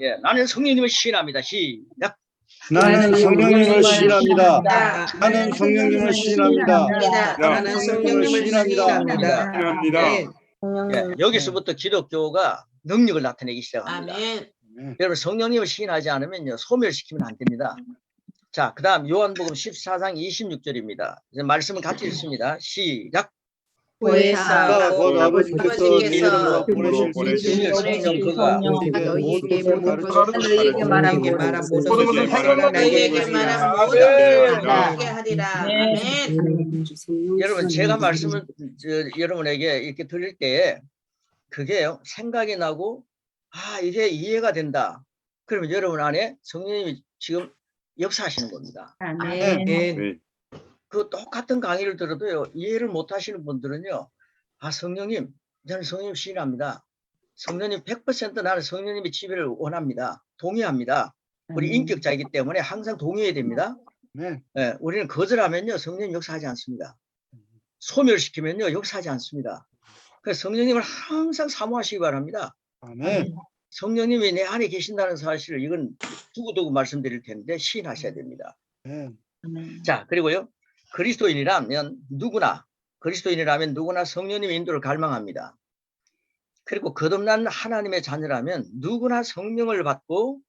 예, 나는 성령님을 시인합니다. 시작. 나는 성령님을 시인합니다. 나는 성령님을 시인합니다. 나는 성령님을 시인합니다. 예, 여기서부터 기독교가 능력을 나타내기 시작합니다. 아멘. 여러분 성령님을 시인하지 않으면요 소멸시키면 안 됩니다. 자, 그 다음 요한복음 14장 26절입니다. 이제 말씀을 같이 읽습니다. 시작. 보혜사 곧 아버지께서 네 이름으로 보내실 보내실 성령 그가 너희에게 너희에게 말한 너희에게 말한 모든 모든 것을 것을 너희에게 너희에게 말한 말하라. 모든 것을 아멘. 너희에게 하리라. 아멘. 여러분 제가 말씀을 여러분에게 이렇게 드릴 때에 그게요 생각이 나고 아 이게 이해가 된다. 그러면 여러분 안에 성령님이 지금 역사하시는 겁니다. 아멘. 그 똑같은 강의를 들어도요 이해를 못 하시는 분들은요 아 성령님 저는 성령님 시인합니다. 성령님 100% 나는 성령님의 지배를 원합니다. 동의합니다. 우리 인격자이기 때문에 항상 동의해야 됩니다. 네. 예, 우리는 거절하면요 성령님 역사하지 않습니다. 소멸시키면요 역사하지 않습니다. 그래서 성령님을 항상 사모하시기 바랍니다. 아멘. 성령님이 내 안에 계신다는 사실을 이건 두고두고 말씀드릴 텐데 시인하셔야 됩니다. 네. 자 그리고요 그리스도인이라면 누구나 성령님의 인도를 갈망합니다. 그리고 거듭난 하나님의 자녀라면 누구나 성령을 받고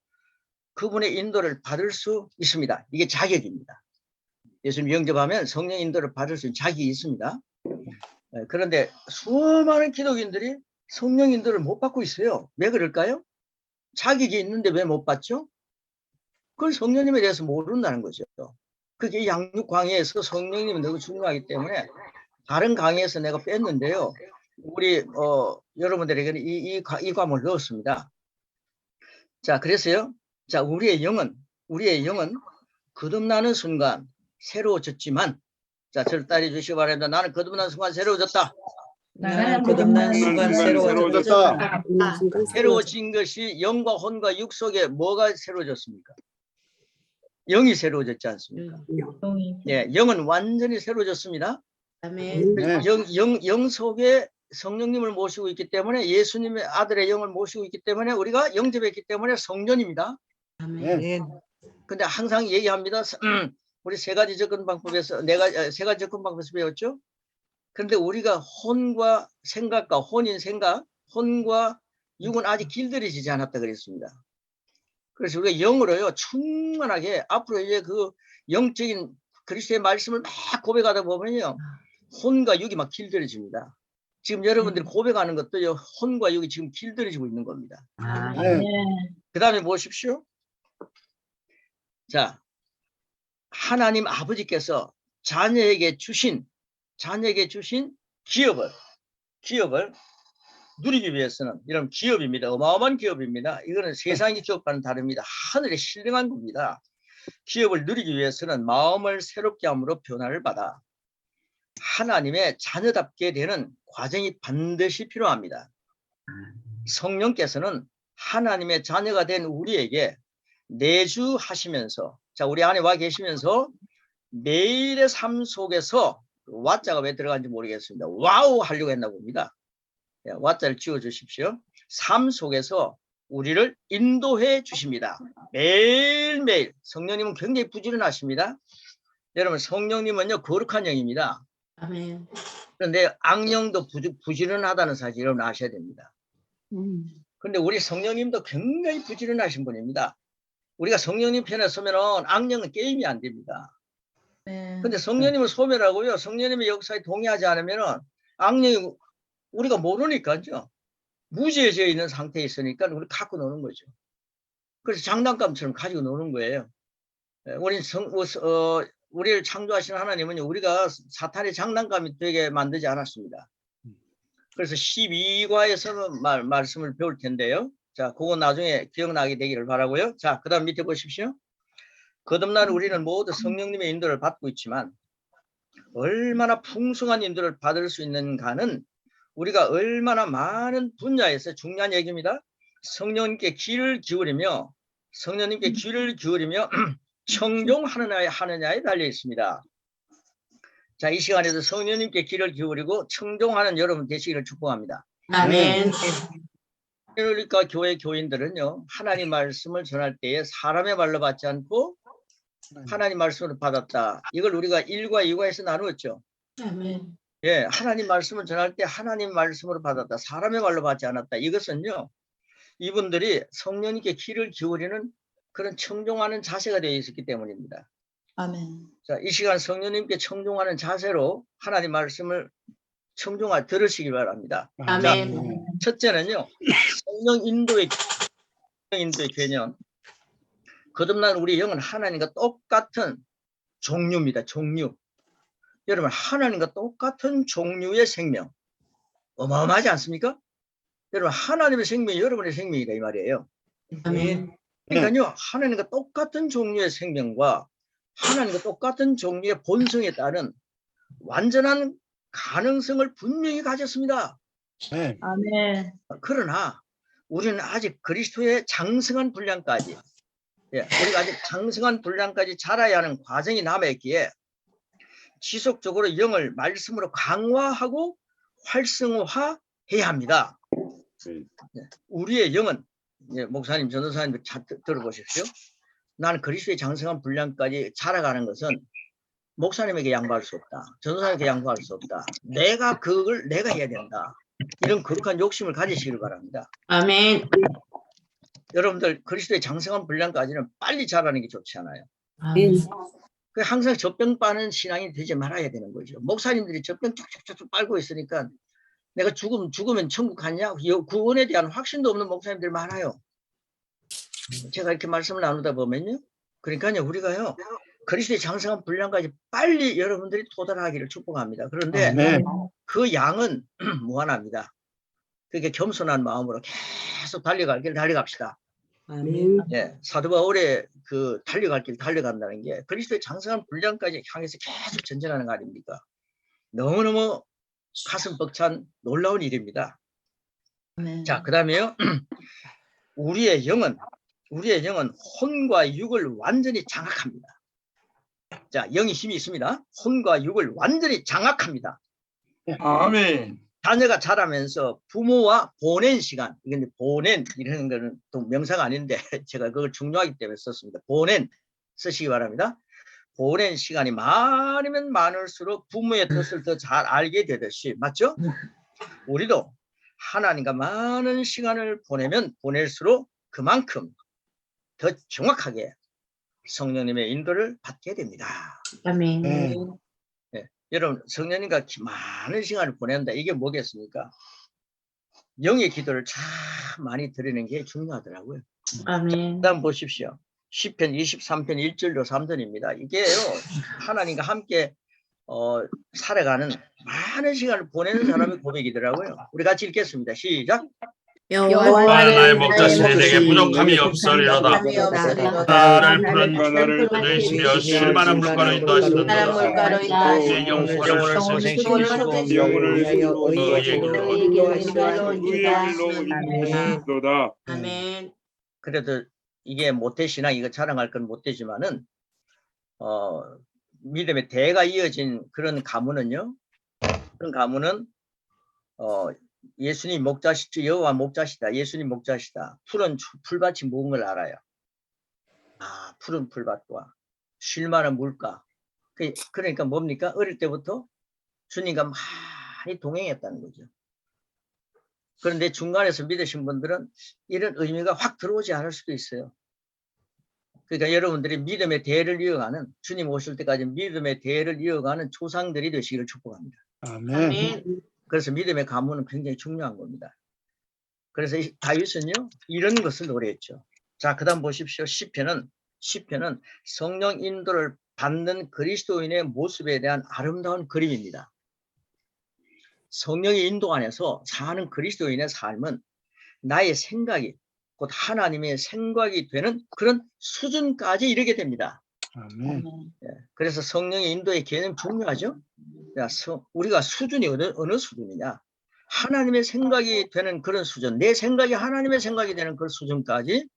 그분의 인도를 받을 수 있습니다. 이게 자격입니다. 예수님 영접하면 성령 인도를 받을 수 있는 자격이 있습니다. 그런데 수많은 기독인들이 성령 인도를 못 받고 있어요. 왜 그럴까요? 자격이 있는데 왜 못 받죠? 그건 성령님에 대해서 모른다는 거죠. 그게 양육 강의에서 성령님이 너무 중요하기 때문에 다른 강의에서 내가 뺐는데요. 우리 여러분들에게는 이 과목을 넣었습니다. 자, 그래서요. 자, 우리의 영은 거듭나는 순간 새로워졌지만 자, 저를 따라 주시기 바랍니다. 나는 거듭나는 순간 새로워졌다. 나는 거듭난 순간 새로워졌다. 새로워진 것이 영과 혼과 육 속에 뭐가 새로워졌습니까? 영이 새로워졌지 않습니까? 예, 영은 완전히 새로워졌습니다. 아멘. 네. 영 속에 성령님을 모시고 있기 때문에 예수님의 아들의 영을 모시고 있기 때문에 우리가 영접했기 때문에 성전입니다. 아멘. 근데 항상 얘기합니다. 우리 세 가지 접근 방법에서 세 가지 접근 방법에서 배웠죠. 그런데 우리가 혼과 생각과 혼과 육은 아직 길들여지지 않았다 그랬습니다. 그래서 우리가 영으로요 충만하게 앞으로 이제 그 영적인 그리스도의 말씀을 막 고백하다 보면요 혼과 육이 막 길들여집니다. 지금 여러분들이 고백하는 것도요 혼과 육이 지금 길들여지고 있는 겁니다. 네. 그 다음에 보십시오. 자, 하나님 아버지께서 자녀에게 주신 기업을 누리기 위해서는 이런 기업입니다. 어마어마한 기업입니다. 이거는 세상의 기업과는 다릅니다. 하늘의 신령한 겁니다. 기업을 누리기 위해서는 마음을 새롭게 함으로 변화를 받아 하나님의 자녀답게 되는 과정이 반드시 필요합니다. 성령께서는 하나님의 자녀가 된 우리에게 내주하시면서 자 우리 안에 와 계시면서 매일의 삶 속에서 와자가 왜 들어간지 모르겠습니다. 와우 하려고 했나 봅니다. 와자를 지워 주십시오. 삶 속에서 우리를 인도해 주십니다. 매일매일 성령님은 굉장히 부지런하십니다. 여러분 성령님은요 거룩한 영입니다. 아멘. 그런데 악령도 부지런하다는 사실 여러분 아셔야 됩니다. 그런데 우리 성령님도 굉장히 부지런하신 분입니다. 우리가 성령님 편에 서면은 악령은 게임이 안 됩니다. 근데 성령님을 소멸하고요. 성령님의 역사에 동의하지 않으면은 악령이 우리가 모르니까요. 무지해져 있는 상태에 있으니까 우리 갖고 노는 거죠. 그래서 장난감처럼 가지고 노는 거예요. 우리를 창조하신 하나님은 우리가 사탄의 장난감이 되게 만들지 않았습니다. 그래서 12과에서는 말씀을 배울 텐데요. 자, 그거 나중에 기억나게 되기를 바라고요. 자, 그 다음 밑에 보십시오. 거듭난 우리는 모두 성령님의 인도를 받고 있지만 얼마나 풍성한 인도를 받을 수 있는가는 우리가 얼마나 많은 분야에서 중요한 얘기입니다. 성령님께 귀를 기울이며 청종하느냐에 달려 있습니다. 자, 이 시간에도 성령님께 귀를 기울이고 청종하는 여러분 되시기를 축복합니다. 아멘. 그러니까 교회 교인들은요, 하나님 말씀을 전할 때에 사람의 말로 받지 않고 하나님 말씀으로 받았다. 이걸 우리가 1과 2과에서 나누었죠. 아멘. 예, 하나님 말씀을 전할 때 하나님 말씀으로 받았다. 사람의 말로 받지 않았다. 이것은요, 이분들이 성령님께 귀를 기울이는 그런 청종하는 자세가 되어 있었기 때문입니다. 아멘. 자, 이 시간 성령님께 청종하는 자세로 하나님 말씀을 들으시기 바랍니다. 아멘. 첫째는요, 성령 인도의 개념. 거듭난 우리 영은 하나님과 똑같은 종류입니다. 종류. 여러분, 하나님과 똑같은 종류의 생명. 어마어마하지 않습니까? 여러분, 하나님의 생명이 여러분의 생명이다 이 말이에요. 아멘. 그러니까요, 하나님과 똑같은 종류의 생명과 하나님과 똑같은 종류의 본성에 따른 완전한 가능성을 분명히 가졌습니다. 네. 아멘. 그러나 우리는 아직 그리스도의 장성한 분량까지, 우리가 아직 장성한 분량까지 자라야 하는 과정이 남아있기에 지속적으로 영을 말씀으로 강화하고 활성화해야 합니다. 우리의 영은, 목사님, 전도사님들 잘 들어보십시오. 나는 그리스도의 장성한 분량까지 자라가는 것은 목사님에게 양보할 수 없다. 전도사님에게 양보할 수 없다. 그걸 내가 해야 된다. 이런 거룩한 욕심을 가지시길 바랍니다. 아멘. 여러분들 그리스도의 장성한 분량까지는 빨리 자라는 게 좋지 않아요. 아멘. 항상 젖병 빠는 신앙이 되지 말아야 되는 거죠. 목사님들이 젖병 쭉쭉쭉 빨고 있으니까 내가 죽으면 천국 가냐? 구원에 대한 확신도 없는 목사님들 많아요. 제가 이렇게 말씀을 나누다 보면요. 그러니까요, 우리가요, 그리스도의 장성한 분량까지 빨리 여러분들이 도달하기를 축복합니다. 그런데 그 양은 무한합니다. 그렇게 겸손한 마음으로 계속 달려갈 길 달려갑시다. 아멘. 예, 사도 바울의 그 달려갈 길 달려간다는 게 그리스도의 장성한 분량까지 향해서 계속 전진하는 거 아닙니까? 너무너무 가슴 벅찬 놀라운 일입니다. 아멘. 자, 그 다음에요. 우리의 영은 혼과 육을 완전히 장악합니다. 자, 영이 힘이 있습니다. 혼과 육을 완전히 장악합니다. 아멘. 자녀가 자라면서 부모와 보낸 시간, 이건 보낸 이라는 거는 또 명사가 아닌데 제가 그걸 중요하기 때문에 썼습니다. 보낸 쓰시기 바랍니다. 보낸 시간이 많으면 많을수록 부모의 뜻을 더 잘 알게 되듯이, 맞죠? 우리도 하나님과 많은 시간을 보내면 보낼수록 그만큼 더 정확하게 성령님의 인도를 받게 됩니다. 아멘. 여러분, 성령님과 많은 시간을 보낸다. 이게 뭐겠습니까? 영의 기도를 참 많이 드리는 게 중요하더라고요. 아멘. 다음 보십시오. 시편 23편 1절로 3절입니다. 이게요, 하나님과 함께 살아가는 많은 시간을 보내는 사람의 고백이더라고요. 우리 같이 읽겠습니다. 시작. 여호와는 나의 목자시니 내게 부족함이 없으리로다. 나를 푸른 나를 물을 시려 쉴만한 물가로 인도하시는도다. 내 영혼을 선생시키시고 영혼을 의의 길로 인도다. 아멘. 그래도 이게 모태신앙, 이거 자랑할 건 못되지만은 믿음의 대가 이어진 그런 가문은요, 그런 가문은 예수님 목자시죠. 여호와 목자시다. 예수님 목자시다. 푸른 풀밭이 묵은 걸 알아요. 아, 푸른 풀밭과 쉴만한 물가. 그러니까 뭡니까? 어릴 때부터 주님과 많이 동행했다는 거죠. 그런데 중간에서 믿으신 분들은 이런 의미가 확 들어오지 않을 수도 있어요. 그러니까 여러분들이 믿음의 대를 이어가는, 주님 오실 때까지 믿음의 대를 이어가는 조상들이 되시기를 축복합니다. 아멘. 그래서 믿음의 가문은 굉장히 중요한 겁니다. 그래서 다윗은요, 이런 것을 노래했죠. 자, 그 다음 보십시오. 시편은 성령 인도를 받는 그리스도인의 모습에 대한 아름다운 그림입니다. 성령의 인도 안에서 사는 그리스도인의 삶은 나의 생각이 곧 하나님의 생각이 되는 그런 수준까지 이르게 됩니다. 아멘. 그래서 성령의 인도의 개념 중요하죠. 우리가 수준이 어느 수준이냐? 하나님의 생각이 되는 그런 수준, 내 생각이 하나님의 생각이 되는 그 수준까지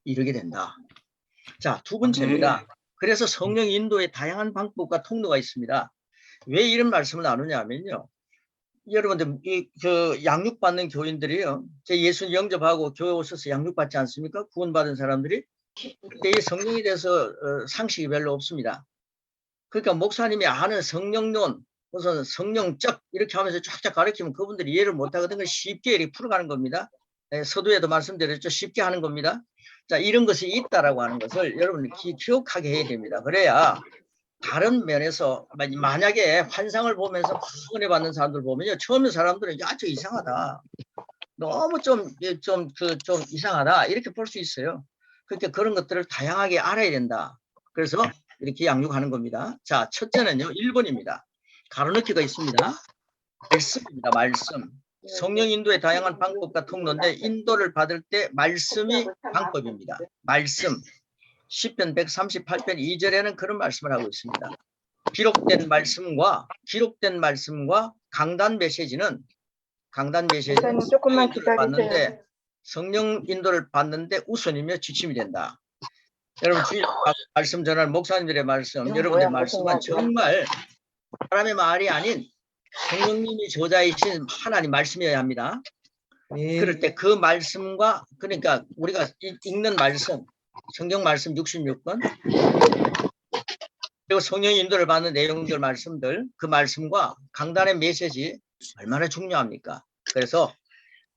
이르게 된다. 자, 두 번째입니다. 그래서 성령 인도의 다양한 방법과 통로가 있습니다. 왜 이런 말씀을 나누냐면요, 여러분들 그 양육받는 교인들이요. 제 예수 영접하고 교회 오셔서 양육받지 않습니까? 구원받은 사람들이. 그때 이 성령에 대해서 상식이 별로 없습니다. 그러니까 목사님이 아는 성령론, 무슨 성령적 이렇게 하면서 쫙쫙 가르치면 그분들이 이해를 못하거든요. 쉽게 이렇게 풀어가는 겁니다. 서두에도 말씀드렸죠. 쉽게 하는 겁니다. 자, 이런 것이 있다라고 하는 것을 여러분이 기억하게 해야 됩니다. 그래야 다른 면에서 만약에 환상을 보면서 막 은혜 받는 사람들 보면요. 처음에 사람들은 야, 저 이상하다. 너무 좀 이상하다. 이렇게 볼 수 있어요. 그러니까 그런 것들을 다양하게 알아야 된다. 그래서 이렇게 양육하는 겁니다. 자, 첫째는요. 1번입니다. 가로넣기가 있습니다. 말씀입니다. 말씀. 성령 인도의 다양한 방법과 통로인데 인도를 받을 때 말씀이 방법입니다. 말씀. 시편 138편 2절에는 그런 말씀을 하고 있습니다. 기록된 말씀과 강단 메시지는 조금만 받는데 성령 인도를 받는데 우선이며 지침이 된다. 여러분 주일 말씀 전할 목사님들의 말씀, 여러분의 말씀은 정말 사람의 말이 아닌 성령님이 저자이신 하나님 말씀이어야 합니다. 그럴 때 그 말씀과 그러니까 우리가 읽는 말씀, 성경 말씀 66권 그리고 성령 인도를 받는 내용들 말씀들 그 말씀과 강단의 메시지 얼마나 중요합니까? 그래서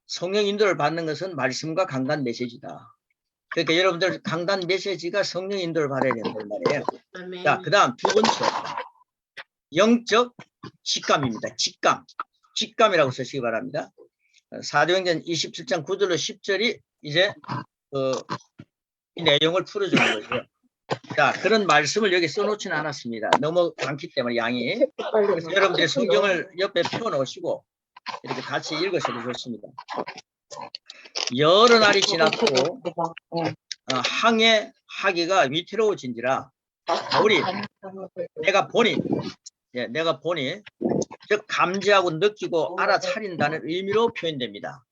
성령 인도를 받는 것은 말씀과 강단 메시지다. 그러니까 여러분들 강단 메시지가 성령 인도를 받아야 된단 말이에요. 아멘. 자, 그 다음 두 번째 영적 직감입니다. 직감이라고 쓰시기 바랍니다. 사도행전 27장 9절로 10절이 이제 이 내용을 풀어주는 거죠. 자, 그런 말씀을 여기 써놓지는 않았습니다. 너무 많기 때문에 양이. 그래서 여러분들이 성경을 옆에 펴놓으시고 이렇게 같이 읽으셔도 좋습니다. 여러 날이 지났고 항해 하기가 위태로워진지라 우리 내가 보니 즉 감지하고 느끼고 알아차린다는 의미로 표현됩니다.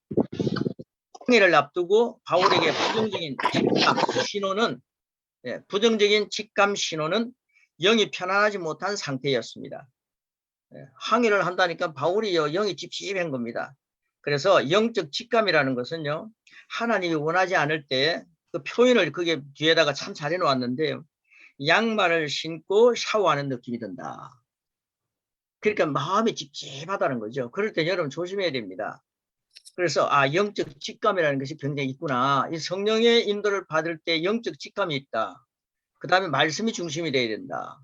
항해를 앞두고 바울에게 부정적인 직감 신호는 영이 편안하지 못한 상태였습니다. 항해를 한다니까 바울이 영이 찝찝한 겁니다. 그래서 영적 직감이라는 것은요, 하나님이 원하지 않을 때 그 표현을 그게 뒤에다가 참 잘 해놓았는데요. 양말을 신고 샤워하는 느낌이 든다. 그러니까 마음이 찝찝하다는 거죠. 그럴 때 여러분 조심해야 됩니다. 그래서 영적 직감이라는 것이 굉장히 있구나. 이 성령의 인도를 받을 때 영적 직감이 있다. 그 다음에 말씀이 중심이 돼야 된다.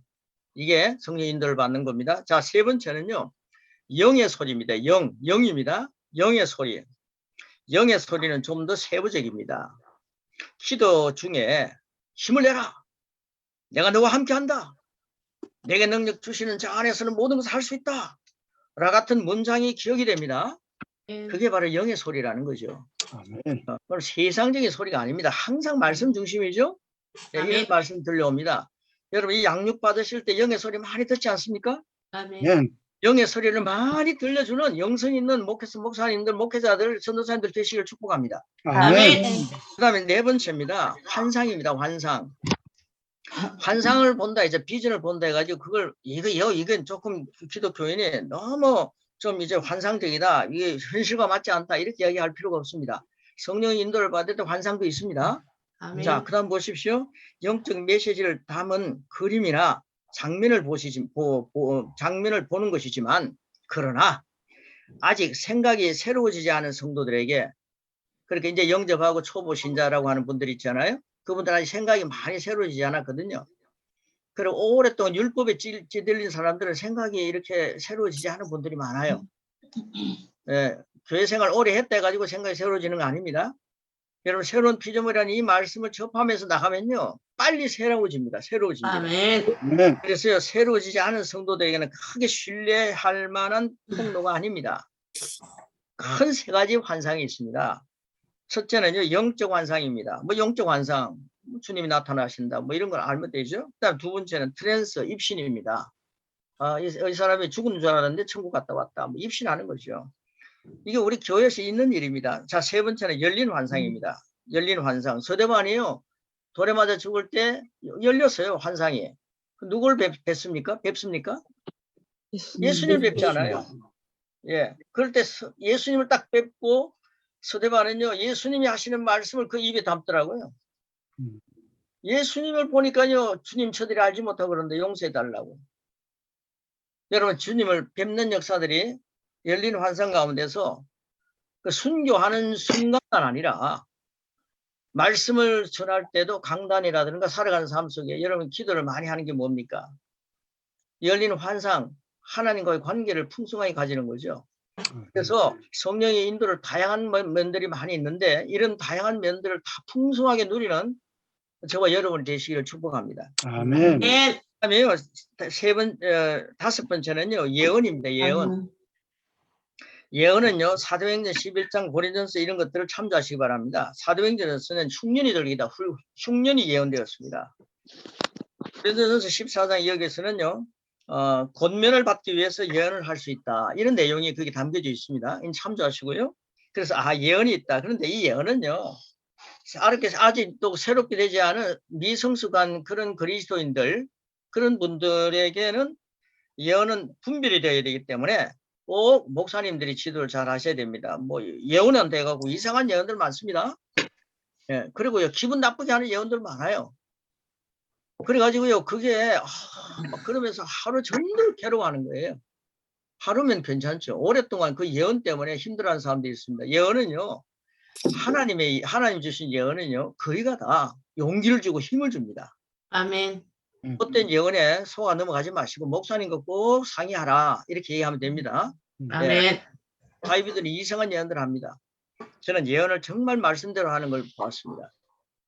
이게 성령 인도를 받는 겁니다. 자, 세 번째는요. 영의 소리입니다. 영입니다. 영의 소리. 영의 소리는 좀 더 세부적입니다. 기도 중에 힘을 내라. 내가 너와 함께한다. 내게 능력 주시는 자 안에서는 모든 것을 할 수 있다. 라 같은 문장이 기억이 됩니다. 그게 바로 영의 소리라는 거죠. 그건 세상적인 소리가 아닙니다. 항상 말씀 중심이죠. 이런 말씀 들려옵니다. 여러분 이 양육 받으실 때 영의 소리 많이 듣지 않습니까? 아멘. 영의 소리를 많이 들려주는 영성 있는 목사님들, 목회자들, 전도사님들 되시길 축복합니다. 아멘. 그 다음에 네 번째입니다. 환상입니다. 환상을 본다, 이제 비전을 본다 해가지고 그걸 이건 조금 기독교인이 너무 좀 이제 환상적이다, 이게 현실과 맞지 않다 이렇게 이야기할 필요가 없습니다. 성령의 인도를 받을 때 환상도 있습니다. 아멘. 자, 그 다음 보십시오. 영적 메시지를 담은 그림이나 장면을 보는 것이지만 그러나 아직 생각이 새로워지지 않은 성도들에게 그렇게 이제 영접하고 초보 신자라고 하는 분들 있잖아요. 그분들 아직 생각이 많이 새로워지지 않았거든요. 그리고 오랫동안 율법에 찌들린 사람들은 생각이 이렇게 새로워지지 않은 분들이 많아요. 교회 생활 오래 했다 해가지고 생각이 새로워지는 거 아닙니다. 여러분 새로운 피조물이라는 이 말씀을 접하면서 나가면요 빨리 새로워집니다. 아멘. 그래서요 새로워지지 않은 성도들에게는 크게 신뢰할 만한 통로가 아닙니다. 큰 세 가지 환상이 있습니다. 첫째는요 영적 환상입니다. 뭐 영적 환상, 주님이 나타나신다, 뭐 이런 걸 알면 되죠. 그다음 두 번째는 트랜스, 입신입니다. 이 사람이 죽은 줄 알았는데 천국 갔다 왔다, 뭐 입신하는 거죠. 이게 우리 교회에서 있는 일입니다. 자, 세 번째는 열린 환상입니다. 열린 환상. 서대반이요 돌에 맞아 죽을 때 열렸어요, 환상이. 누굴 뵙습니까? 예수님 뵙지 않아요. 예. 그럴 때 예수님을 딱 뵙고 스데반은요, 예수님이 하시는 말씀을 그 입에 담더라고요. 예수님을 보니까요, 주님 저들이 알지 못하고 그러는데 용서해 달라고. 여러분, 주님을 뵙는 역사들이 열린 환상 가운데서 그 순교하는 순간만 아니라 말씀을 전할 때도 강단이라든가 살아가는 삶 속에 여러분 기도를 많이 하는 게 뭡니까? 열린 환상, 하나님과의 관계를 풍성하게 가지는 거죠. 그래서 성령의 인도를 다양한 면들이 많이 있는데 이런 다양한 면들을 다 풍성하게 누리는 저와 여러분이 되시기를 축복합니다. 아멘. 네. 그다음에요, 다섯 번째는요, 예언입니다. 예언. 예언은요, 사도행전 11장 고린전서 이런 것들을 참조하시기 바랍니다. 사도행전에서는 흉년이 들기다. 흉년이 예언되었습니다. 고린전서 14장 여기에서는요, 권면을 받기 위해서 예언을 할 수 있다. 이런 내용이 거기 담겨져 있습니다. 참조하시고요. 그래서 예언이 있다. 그런데 이 예언은요, 아직 또 새롭게 되지 않은 미성숙한 그런 그리스도인들, 그런 분들에게는 예언은 분별이 되어야 되기 때문에 꼭 목사님들이 지도를 잘 하셔야 됩니다. 뭐 예언은 돼가고 이상한 예언들 많습니다. 예, 그리고요, 기분 나쁘게 하는 예언들 많아요. 그래가지고요, 그게 그러면서 하루 종일 괴로워하는 거예요. 하루면 괜찮죠. 오랫동안 그 예언 때문에 힘들어하는 사람들이 있습니다. 예언은요, 하나님 주신 예언은요, 거의가 다 용기를 주고 힘을 줍니다. 아멘. 못된 예언에 속아 넘어가지 마시고 목사님과 꼭 상의하라 이렇게 얘기하면 됩니다. 아멘. 바이비들이 이상한 예언들을 합니다. 저는 예언을 정말 말씀대로 하는 걸 보았습니다.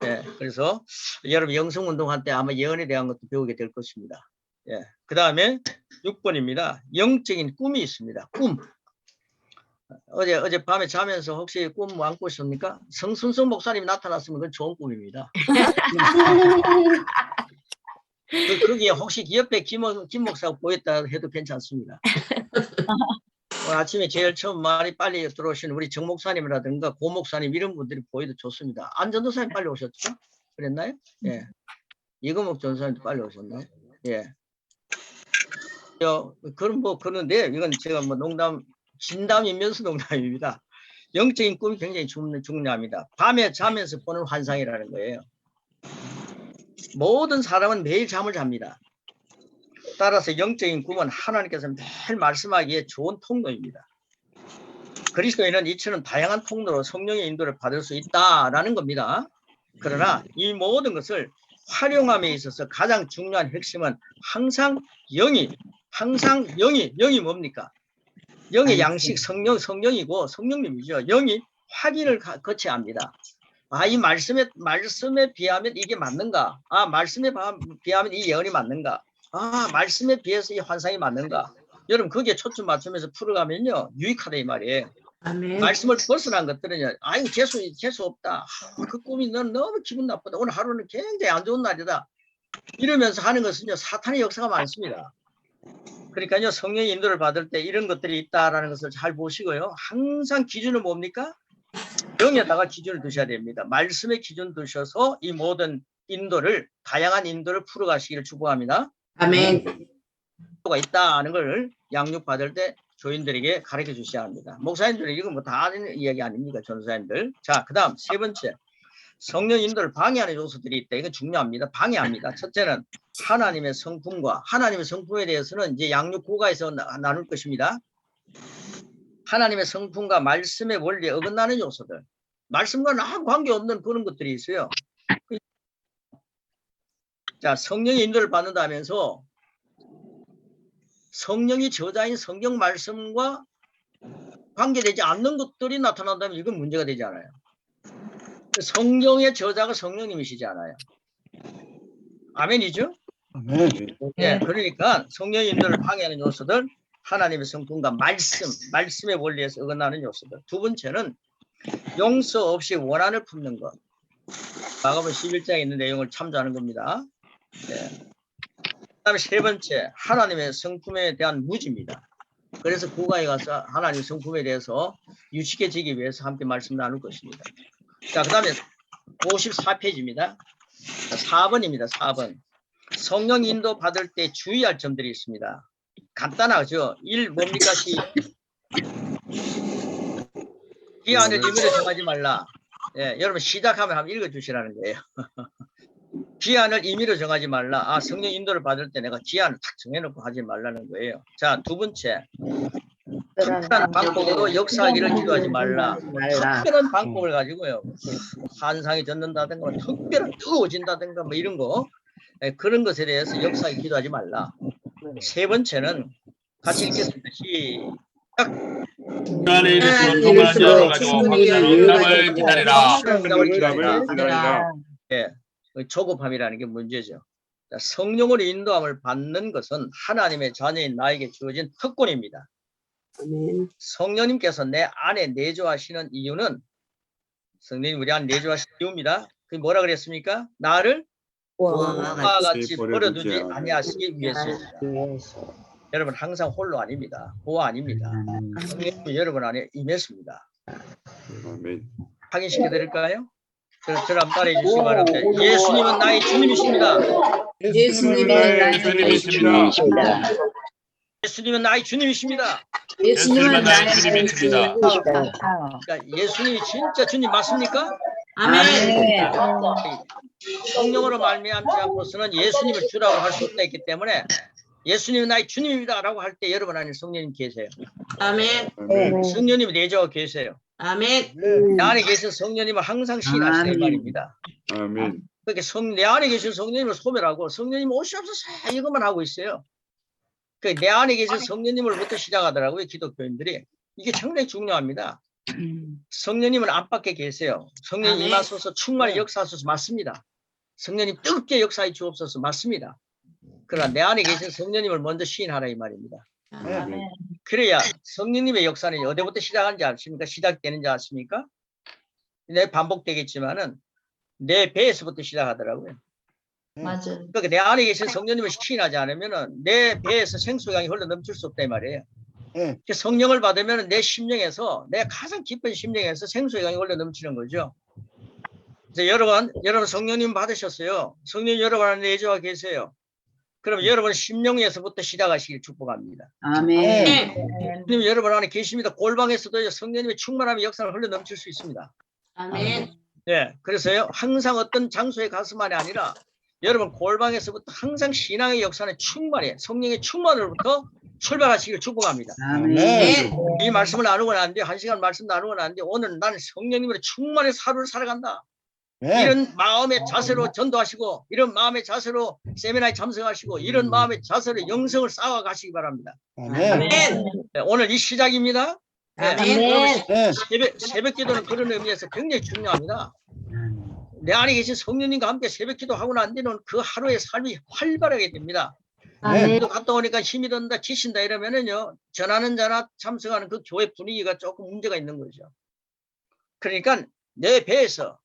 예, 그래서 여러분 영성운동할 때 아마 예언에 대한 것도 배우게 될 것입니다. 예, 그 다음에 6번입니다. 영적인 꿈이 있습니다. 꿈. 어제 밤에 자면서 혹시 꿈 안 꾸셨습니까? 성순성 목사님이 나타났으면 그건 좋은 꿈입니다. 거기에 혹시 옆에 김 목사가 보였다 해도 괜찮습니다. 오늘 아침에 제일 처음 많이 빨리 들어오신 우리 정 목사님이라든가 고 목사님 이런 분들이 보여도 좋습니다. 안 전도사님 빨리 오셨죠? 그랬나요? 예. 이거목 전도사님도 빨리 오셨나요? 예. 그런데 이건 제가 뭐 진담이면서 농담입니다. 영적인 꿈이 굉장히 중요합니다. 밤에 자면서 보는 환상이라는 거예요. 모든 사람은 매일 잠을 잡니다. 따라서 영적인 꿈은 하나님께서 매일 말씀하기에 좋은 통로입니다. 그리스도인은 이처럼 다양한 통로로 성령의 인도를 받을 수 있다라는 겁니다. 그러나 이 모든 것을 활용함에 있어서 가장 중요한 핵심은 항상 영이 뭡니까? 영의 양식 성령이고 성령님이죠. 영이 확인을 거쳐야 합니다. 이 말씀에 비하면 이게 맞는가? 말씀에 비하면 이 예언이 맞는가? 말씀에 비해서 이 환상이 맞는가? 여러분 거기에 초점 맞추면서 풀어가면요 유익하다 이 말이에요. 아멘. 말씀을 벗어난 것들은요, 재수 없다. 그 꿈이 너무 기분 나쁘다. 오늘 하루는 굉장히 안 좋은 날이다. 이러면서 하는 것은요 사탄의 역사가 많습니다. 그러니까요 성령의 인도를 받을 때 이런 것들이 있다라는 것을 잘 보시고요. 항상 기준은 뭡니까? 영에다가 기준을 두셔야 됩니다. 말씀의 기준 두셔서 이 모든 다양한 인도를 풀어가시기를 축복합니다. 아멘. 가 있다는 걸 양육받을 때 교인들에게 가르쳐 주셔야 합니다. 목사님들은 이거 뭐 다 아는 이야기 아닙니까? 전사님들. 자, 그 다음 세 번째. 성령 인도를 방해하는 요소들이 있다. 이건 중요합니다. 방해합니다. 첫째는 하나님의 성품에 대해서는 이제 양육 고가에서 나눌 것입니다. 하나님의 성품과 말씀의 원리에 어긋나는 요소들. 말씀과 아무 관계없는 그런 것들이 있어요. 자, 성령의 인도를 받는다면서 성령이 저자인 성경 말씀과 관계되지 않는 것들이 나타난다면 이건 문제가 되지 않아요. 성경의 저자가 성령님이시지 않아요. 아멘이죠? 아멘. 네, 그러니까 성령의 인도를 방해하는 요소들, 하나님의 성품과 말씀의 원리에서 어긋나는 요소들. 두 번째는 용서 없이 원한을 품는 것. 마가복음 11장에 있는 내용을 참조하는 겁니다. 네. 그다음에 세 번째, 하나님의 성품에 대한 무지입니다. 그래서 고가에 가서 하나님의 성품에 대해서 유식해지기 위해서 함께 말씀 나눌 것입니다. 자, 그 다음에 54페이지입니다. 4번입니다. 4번. 성령 인도 받을 때 주의할 점들이 있습니다. 간단하죠. 1 뭡니까? 기한을 임의로 정하지 말라. 예, 여러분 시작하면 한번 읽어주시라는 거예요. 기한을 임의로 정하지 말라. 아, 성령 인도를 받을 때 내가 기한을 탁 정해놓고 하지 말라는 거예요. 자, 두 번째. 특별한 방법으로 역사하기를 기도하지 말라. 특별한 방법을 가지고요. 환상이 젖는다든가 특별한 뜨거워진다든가 뭐 이런 거. 예, 그런 것에 대해서 역사하기 기도하지 말라. 세 번째는 같이 읽겠습니다. 안에 이르시는 동안 여러 가지고 확실한 응답을 기다리라. 기다리라. 예, 조급함이라는 게 문제죠. 자, 성령으로 인도함을 받는 것은 하나님의 자녀인 나에게 주어진 특권입니다. 성령님께서 내 안에 내주하시는 이유는 성령님 우리 안에 내주하시는 이유입니다. 그게 뭐라 그랬습니까? 나를 와, 와 같이 버려두지 아니하시기 위해서입니다. 여러분 항상 홀로 아닙니다. 보아 아닙니다. 성령님이 여러분 안에 임했습니다. 아멘. 확인시켜 드릴까요? 저를 따라해 주시기 바랍니다. 예수님은 나의 주님이십니다. 예수님은 나의 주님이십니다. 예수님은 나의 주님이십니다. 예수님은 나의 주님이십니다. 그러니까 예수님이 진짜 주님 맞습니까? 아멘. 성령으로 말미암지 않고서는 예수님을 주라고 할 수 없다 했기 때문에 예수님은 나의 주님입니다라고 할 때 여러분 안에 성령님 계세요. 아멘. 아멘. 성령님이 내주하고 계세요. 아멘. 내 안에 계신 성령님을 항상 시인하시는 이 말입니다. 아멘. 그렇게 내 안에 계신 성령님을 소멸하고 성령님 오시옵소서 이것만 하고 있어요. 내 안에 계신 성령님을부터 시작하더라고요. 기독교인들이. 이게 상당히 중요합니다. 성령님은 앞 밖에 계세요. 성령님 임하소서 충만히 역사하소서 맞습니다. 성령님 뜨겁게 역사해 주옵소서 맞습니다. 그러나 내 안에 계신 성령님을 먼저 시인하라 이 말입니다. 아멘. 그래야 성령님의 역사는 어디부터 시작하는지 아십니까? 시작되는지 아십니까? 내 반복되겠지만은 내 배에서부터 시작하더라고요. 맞아. 그러니까 내 안에 계신 성령님을 시인하지 않으면은 내 배에서 생수강이 흘러 넘칠 수 없다 이 말이에요. 성령을 받으면 내 심령에서 내 가장 깊은 심령에서 생수의 강이 흘러 넘치는 거죠. 그래서 여러분 성령님 받으셨어요. 성령 여러분 안에 내주와 계세요. 그럼 여러분 심령에서부터 시작하시길 축복합니다. 아멘. 성령님 여러분 안에 계십니다. 골방에서도 성령님의 충만함이 역사를 흘러 넘칠 수 있습니다. 아멘. 네, 그래서요 항상 어떤 장소에 가서만이 아니라 여러분 골방에서부터 항상 신앙의 역사는 충만해 성령의 충만으로부터 출발하시길 축복합니다. 아멘. 이 말씀을 나누고는 안 돼. 1시간 말씀 나누고는 안 돼. 오늘 나는 성령님으로 충만히 하루를 살아간다. 이런 마음의 자세로 전도하시고 이런 마음의 자세로 세미나에 참석하시고 이런 마음의 자세로 영성을 쌓아 가시기 바랍니다. 아멘. 네, 오늘 이 시작입니다. 네, 아멘. 새벽 기도는 그런 의미에서 굉장히 중요합니다. 내 안에 계신 성령님과 함께 새벽 기도하고 난 뒤는 그 하루의 삶이 활발하게 됩니다. 또 갔다 오니까 힘이 든다, 지신다 이러면은요, 전하는 자나 참석하는 그 교회 분위기가 조금 문제가 있는 거죠. 그러니까 내 배에서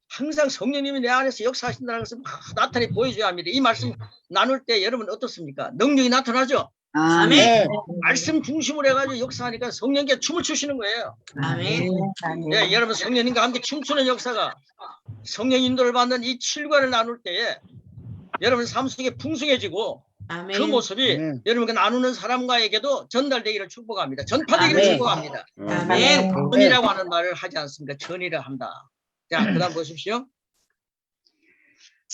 항상 성령님이 내 안에서 역사하신다는 것을 막 나타내 보여줘야 합니다. 이 말씀 나눌 때 여러분 어떻습니까? 능력이 나타나죠? 아멘. 말씀 중심으로 해가지고 역사하니까 성령께 춤을 추시는 거예요. 아멘. 네, 여러분 성령님과 함께 춤추는 역사가 성령 인도를 받는 이 7관을 나눌 때에 여러분 삶 속에 풍성해지고 그 모습이 여러분과 나누는 사람과에게도 전달되기를 축복합니다. 전파되기를 아멘. 축복합니다. 아멘. 전이라고 하는 말을 하지 않습니까? 전이라 한다. 자, 그 다음 보십시오.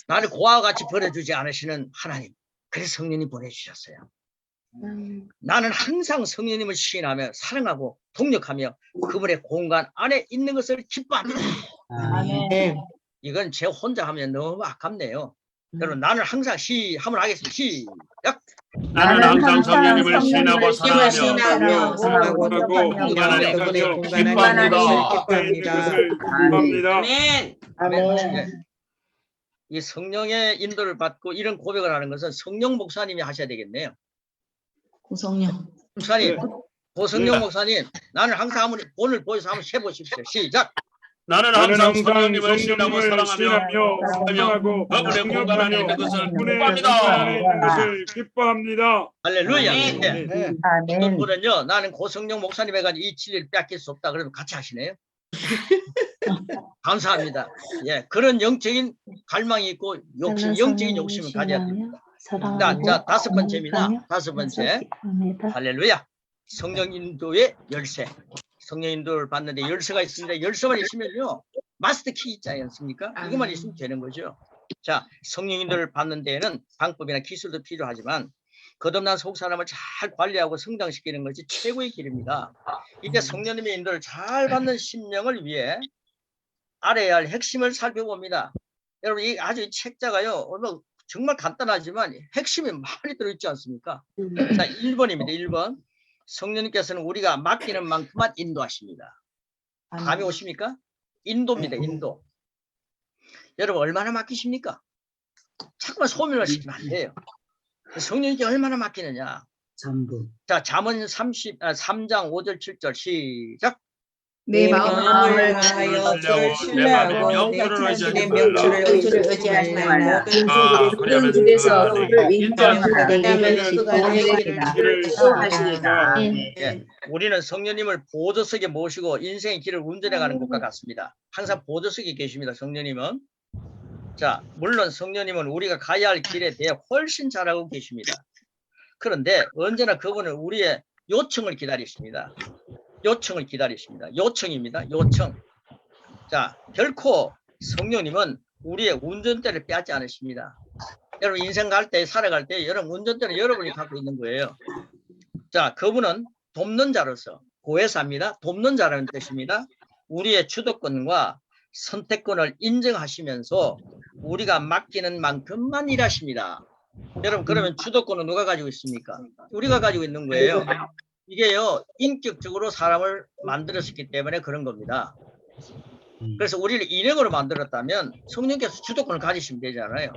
나를 고아와 같이 버려주지 않으시는 하나님. 그래서 성령님 보내주셨어요. 나는 항상 성령님을 시인하며 사랑하고 동력하며 그분의 공간 안에 있는 것을 기뻐합니다. 아멘. 이건 제 혼자 하면 너무 아깝네요. 여러분 나는 항상 한번 하겠습니다. 시작. 나는 항상 성령님을 시인하고 사랑하며 사랑하고 공간 안에 있는 것을 기뻐합니다. 아멘. 이 성령의 인도를 받고 이런 고백을 하는 것은 성령 목사님이 하셔야 되겠네요. 고성령. 목사님, 고성령 목사님, 나는 항상 한번 오늘 보여서 한번 해보십시오. 시작. 나는 항상 성령님을 시인하고 사랑하며 사랑하고 그분의 공간 안에 있는 것을 그분의 기뻐합니다. 안에 있는 것을 기뻐합니다. 할렐루야. 아멘. 네. 어떤 분은요, 나는 고성령 목사님 해가지고 이 진리를 뺏길 수 없다. 그러면 같이 하시네요. 감사합니다. 예, 그런 영적인 갈망이 있고 욕심, 영적인 욕심을 가져야 됩니다. 자, 다섯 번째입니다. 다섯 번째. 할렐루야. 성령 인도의 열쇠. 성령 인도를 받는데 열쇠가 있습니다. 열쇠만 있으면요. 마스터 키 있지 않습니까? 이것만 있으면 되는 거죠. 자, 성령 인도를 받는 데에는 방법이나 기술도 필요하지만 거듭난 속 사람을 잘 관리하고 성장시키는 것이 최고의 길입니다. 이제 성령님의 인도를 잘 받는 심령을 위해 알아야 할 핵심을 살펴봅니다. 여러분, 이 아주 책자가요. 정말 간단하지만 핵심이 많이 들어있지 않습니까? 자, 1번입니다. 1번. 성령님께서는 우리가 맡기는 만큼만 인도하십니다. 감이 오십니까? 인도입니다. 인도. 여러분 얼마나 맡기십니까? 자꾸만 소명을 시키면 안 돼요. 성령님께 얼마나 맡기느냐. 전부. 자, 잠언 3장 5절 7절 시작. 내 마음을 다하여 주를 신뢰하고 내 자신의 명철을 의지하지 말고 모든 길에서 인정하되 수가 되기를 소원하시리다. 예, 우리는 성령님을 보조석에 모시고 인생의 길을 운전해가는 것과 같습니다. 항상 보조석에 계십니다. 성령님은. 자, 물론 성령님은 우리가 가야 할 길에 대해 훨씬 잘 알고 계십니다. 그런데 언제나 그분은 우리의 요청을 기다리십니다. 요청을 기다리십니다. 요청입니다. 요청. 자, 결코 성령님은 우리의 운전대를 빼앗지 않으십니다. 여러분 인생 갈 때, 살아갈 때 여러분 운전대는 여러분이 갖고 있는 거예요. 자, 그분은 돕는 자로서 고해사입니다. 돕는 자라는 뜻입니다. 우리의 주도권과 선택권을 인정하시면서 우리가 맡기는 만큼만 일하십니다. 여러분 그러면 주도권은 누가 가지고 있습니까? 우리가 가지고 있는 거예요. 이게요 인격적으로 사람을 만들었기 때문에 그런 겁니다. 그래서 우리를 인격으로 만들었다면 성령께서 주도권을 가지시면 되잖아요.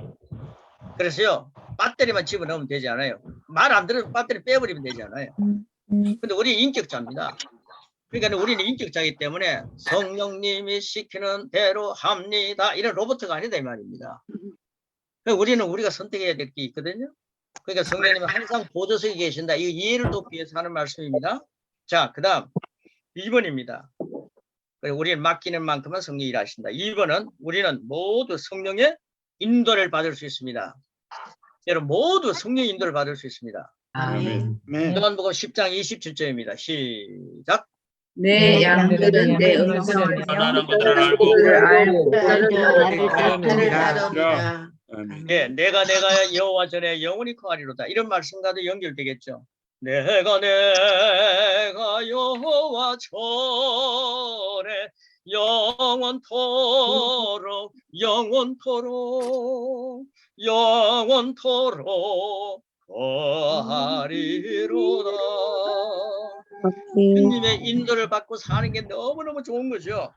그래서요 배터리만 집어넣으면 되지 않아요. 말 안 들으면 배터리 빼버리면 되잖아요. 근데 우리 인격자입니다. 그러니까 우리는 인격자이기 때문에 성령님이 시키는 대로 합니다. 이런 로봇가 아니다 이 말입니다. 그러니까 우리는 우리가 선택해야 될 게 있거든요. 그러니까 성령님은 항상 보조석에 계신다. 이 이해를 돕기 위해서 하는 말씀입니다. 자, 그 다음 2번입니다. 우리는 맡기는 만큼은 성령이 일하신다. 2번은 우리는 모두 성령의 인도를 받을 수 있습니다. 여러분 모두 성령의 인도를 받을 수 있습니다. 아멘. 요한복음 10장 27절입니다. 시작. 내 양들은 내 음성을 전하는 것들을 알고 알고 나를 따릅니다. 아멘. 네, 내가 여호와 전에 영원히 거하리로다. 이런 말씀과도 연결되겠죠. 내가 여호와 전에 영원토록 거하리로다. 주님의 인도를 받고 사는 게 너무너무 좋은 거죠.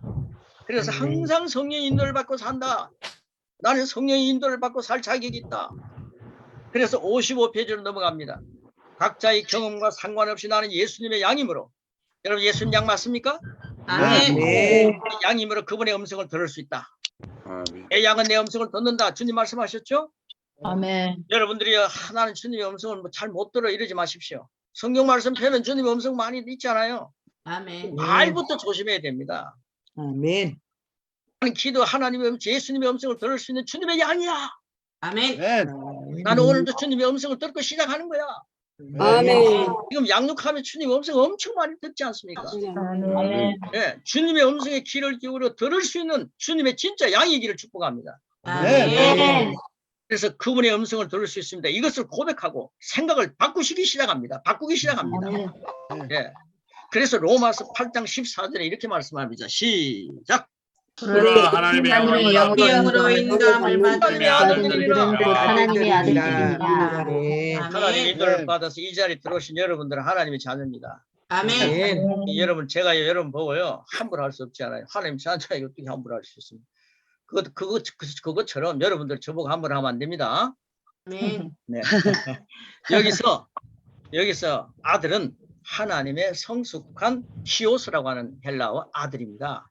그래서 항상 성령의 인도를 받고 산다. 나는 성령의 인도를 받고 살 자격이 있다. 그래서 55페이지로 넘어갑니다. 각자의 경험과 상관없이 나는 예수님의 양이므로. 여러분 예수님 양 맞습니까? 아멘. 양이므로 그분의 음성을 들을 수 있다. 아멘. 내 양은 내 음성을 듣는다. 주님 말씀하셨죠? 아멘. 여러분들이 나는 주님의 음성을 잘 못 들어 이러지 마십시오. 성경 말씀 펴면 주님의 음성 많이 있잖아요. 아멘. 말부터 조심해야 됩니다. 아멘. 나는 기도 하나님의 예수님의 음성을 들을 수 있는 주님의 양이야. 아멘. 나는 오늘도 주님의 음성을 듣고 시작하는 거야. 아멘. 지금 양육하면 주님의 음성 엄청 많이 듣지 않습니까? 아멘. 네, 주님의 음성에 귀를 기울여 들을 수 있는 주님의 진짜 양이기를 축복합니다. 아멘. 그래서 그분의 음성을 들을 수 있습니다. 이것을 고백하고 생각을 바꾸기 시작합니다. 네. 그래서 로마서 8장 14절에 이렇게 말씀합니다. 시작. 그러나 하나님의 영으로 인도함을 받으며 하나님의 아들들입니다. 하나님의 인도를 받아서 이 자리에 들어오신 여러분들은 하나님의 자녀입니다. 아멘. 여러분 제가 여러분 보고요 함부로 할 수 없지 않아요. 하나님 자녀에게 어떻게 함부로 할 수 있습니까? 그것처럼 여러분들 저보고 함부로 하면 안 됩니다. 아멘. 네. 여기서 아들은 하나님의 성숙한 히오스라고 하는 헬라어 아들입니다.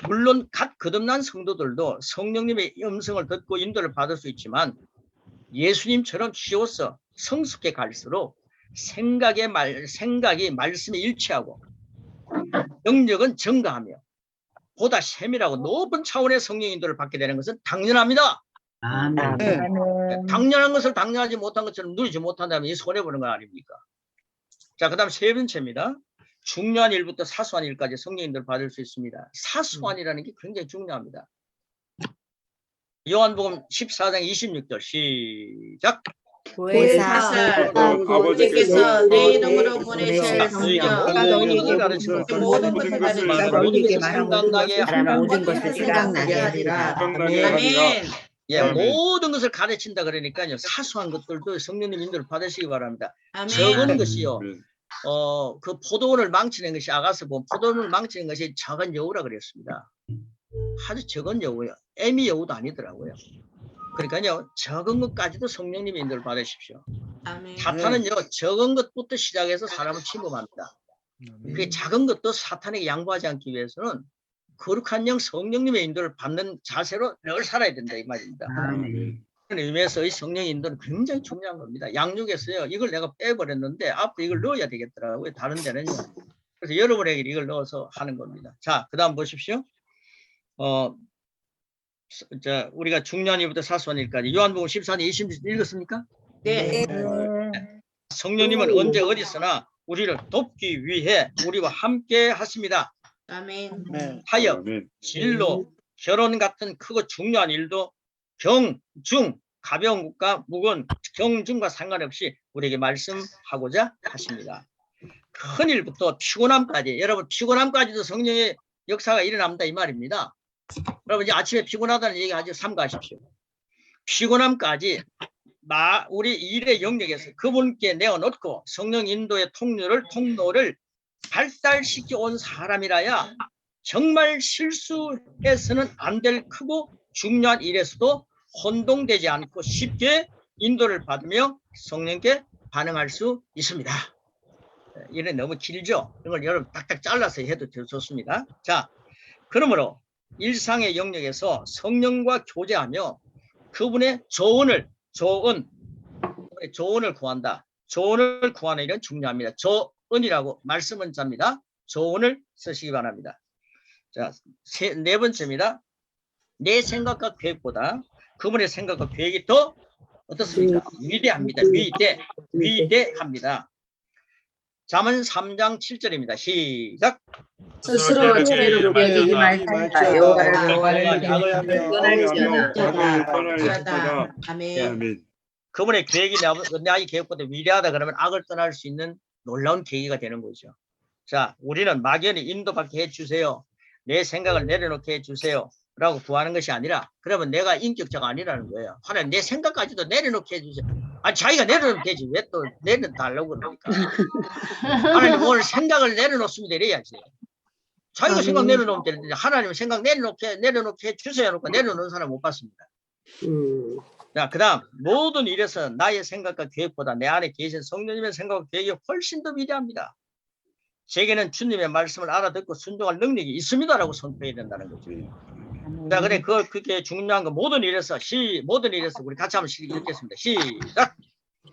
물론 각 거듭난 성도들도 성령님의 음성을 듣고 인도를 받을 수 있지만 예수님처럼 히오스 성숙해 갈수록 생각이 말씀에 일치하고 영역은 증가하며 보다 세밀하고 높은 차원의 성령 인도를 받게 되는 것은 당연합니다. 아멘. 당연한 것을 당연하지 못한 것처럼 누리지 못한다면 이 손해보는 거 아닙니까? 자, 그 다음 세 번째입니다. 중요한 일부터 사소한 일까지 성령인도를 받을 수 있습니다. 사소한이라는 게 굉장히 중요합니다. 요한복음 14장 26절 시작. 보혜사를 아버지께서 내 이름으로 보내실 성령 모든 것을 가르치시고 너희에게 생각나게 말하는 모든 것을 생각나게 생각나게 하리라. 생각나게 아멘. 예, 아멘. 모든 것을 가르친다 그러니까요. 사소한 것들도 성령님 인도를 받으시기 바랍니다. 아멘. 적은 것이요. 아멘. 그 포도원을 망치는 것이 아가서 보면 포도원을 망치는 것이 작은 여우라 그랬습니다. 아주 적은 여우요. 애미 여우도 아니더라고요. 그러니까요. 적은 것까지도 성령님의 인도를 받으십시오. 아멘. 사탄은요. 적은 것부터 시작해서 사람을 침범합니다. 그 작은 것도 사탄에게 양보하지 않기 위해서는 거룩한 영 성령님의 인도를 받는 자세로 늘 살아야 된다 이 말입니다. 아멘. 그런 의미에서 이 성령 인도는 굉장히 중요한 겁니다. 양육에서요. 이걸 내가 빼버렸는데 앞으로 이걸 넣어야 되겠더라고요. 다른 데는요. 그래서 여러분에게 이걸 넣어서 하는 겁니다. 자, 그 다음 보십시오. 자, 우리가 중요한 일부터 사소한 일까지 요한복음 14장 20절 읽었습니까? 네. 성령님은 언제 어디서나 우리를 돕기 위해 우리와 함께 하십니다. 아멘. 하여 아멘. 진로, 결혼 같은 크고 중요한 일도 경, 중, 가벼운 것과 무거운 경중과 상관없이 우리에게 말씀하고자 하십니다. 큰 일부터 피곤함까지, 여러분 피곤함까지도 성령의 역사가 일어납니다 이 말입니다. 여러분 이제 아침에 피곤하다는 얘기 아주 삼가하십시오. 피곤함까지 우리 일의 영역에서 그분께 내어놓고 성령 인도의 통로를 발달시켜 온 사람이라야 정말 실수해서는 안 될 크고 중요한 일에서도 혼동되지 않고 쉽게 인도를 받으며 성령께 반응할 수 있습니다. 이래 너무 길죠? 이걸 여러분 딱딱 잘라서 해도 좋습니다. 자, 그러므로 일상의 영역에서 성령과 교제하며 그분의 조언을 구한다. 조언을 구하는 일은 중요합니다. 조언이라고 말씀은 잡니다. 조언을 쓰시기 바랍니다. 자, 네 번째입니다. 내 생각과 계획보다 그분의 생각과 계획이 더 어떻습니까? 위대합니다. 위대합니다. 잠언 3장 7절입니다. 시작. 스스로 죄를 여기지 말자. 여호와를 귀하다. 아멘. 아멘. 그분의 계획이 나의 계획보다 위대하다 그러면 악을 떠날 수 있는 놀라운 계기가 되는 거죠. 자, 우리는 막연히 인도받게 해주세요. 내 생각을 내려놓게 해주세요. 라고 구하는 것이 아니라 그러면 내가 인격자가 아니라는 거예요. 하나님 내 생각까지도 내려놓게 해주세요. 아니 자기가 내려놓으면 되지. 왜 또 내려달라고 그러니까. 하나님 오늘 생각을 내려놓습니다. 이래야지. 자기가 생각 내려놓으면 되는데 하나님 생각 내려놓게 해주세요. 놓고 내려놓는 사람 못 봤습니다. 자, 그 다음 모든 일에서 나의 생각과 계획보다 내 안에 계신 성령님의 생각과 계획이 훨씬 더 위대합니다. 제게는 주님의 말씀을 알아듣고 순종할 능력이 있습니다라고 선포해야 된다는 거죠. 자, 그래 그게 중요한 거 모든 일에서 우리 같이 한번 읽겠습니다. 시작.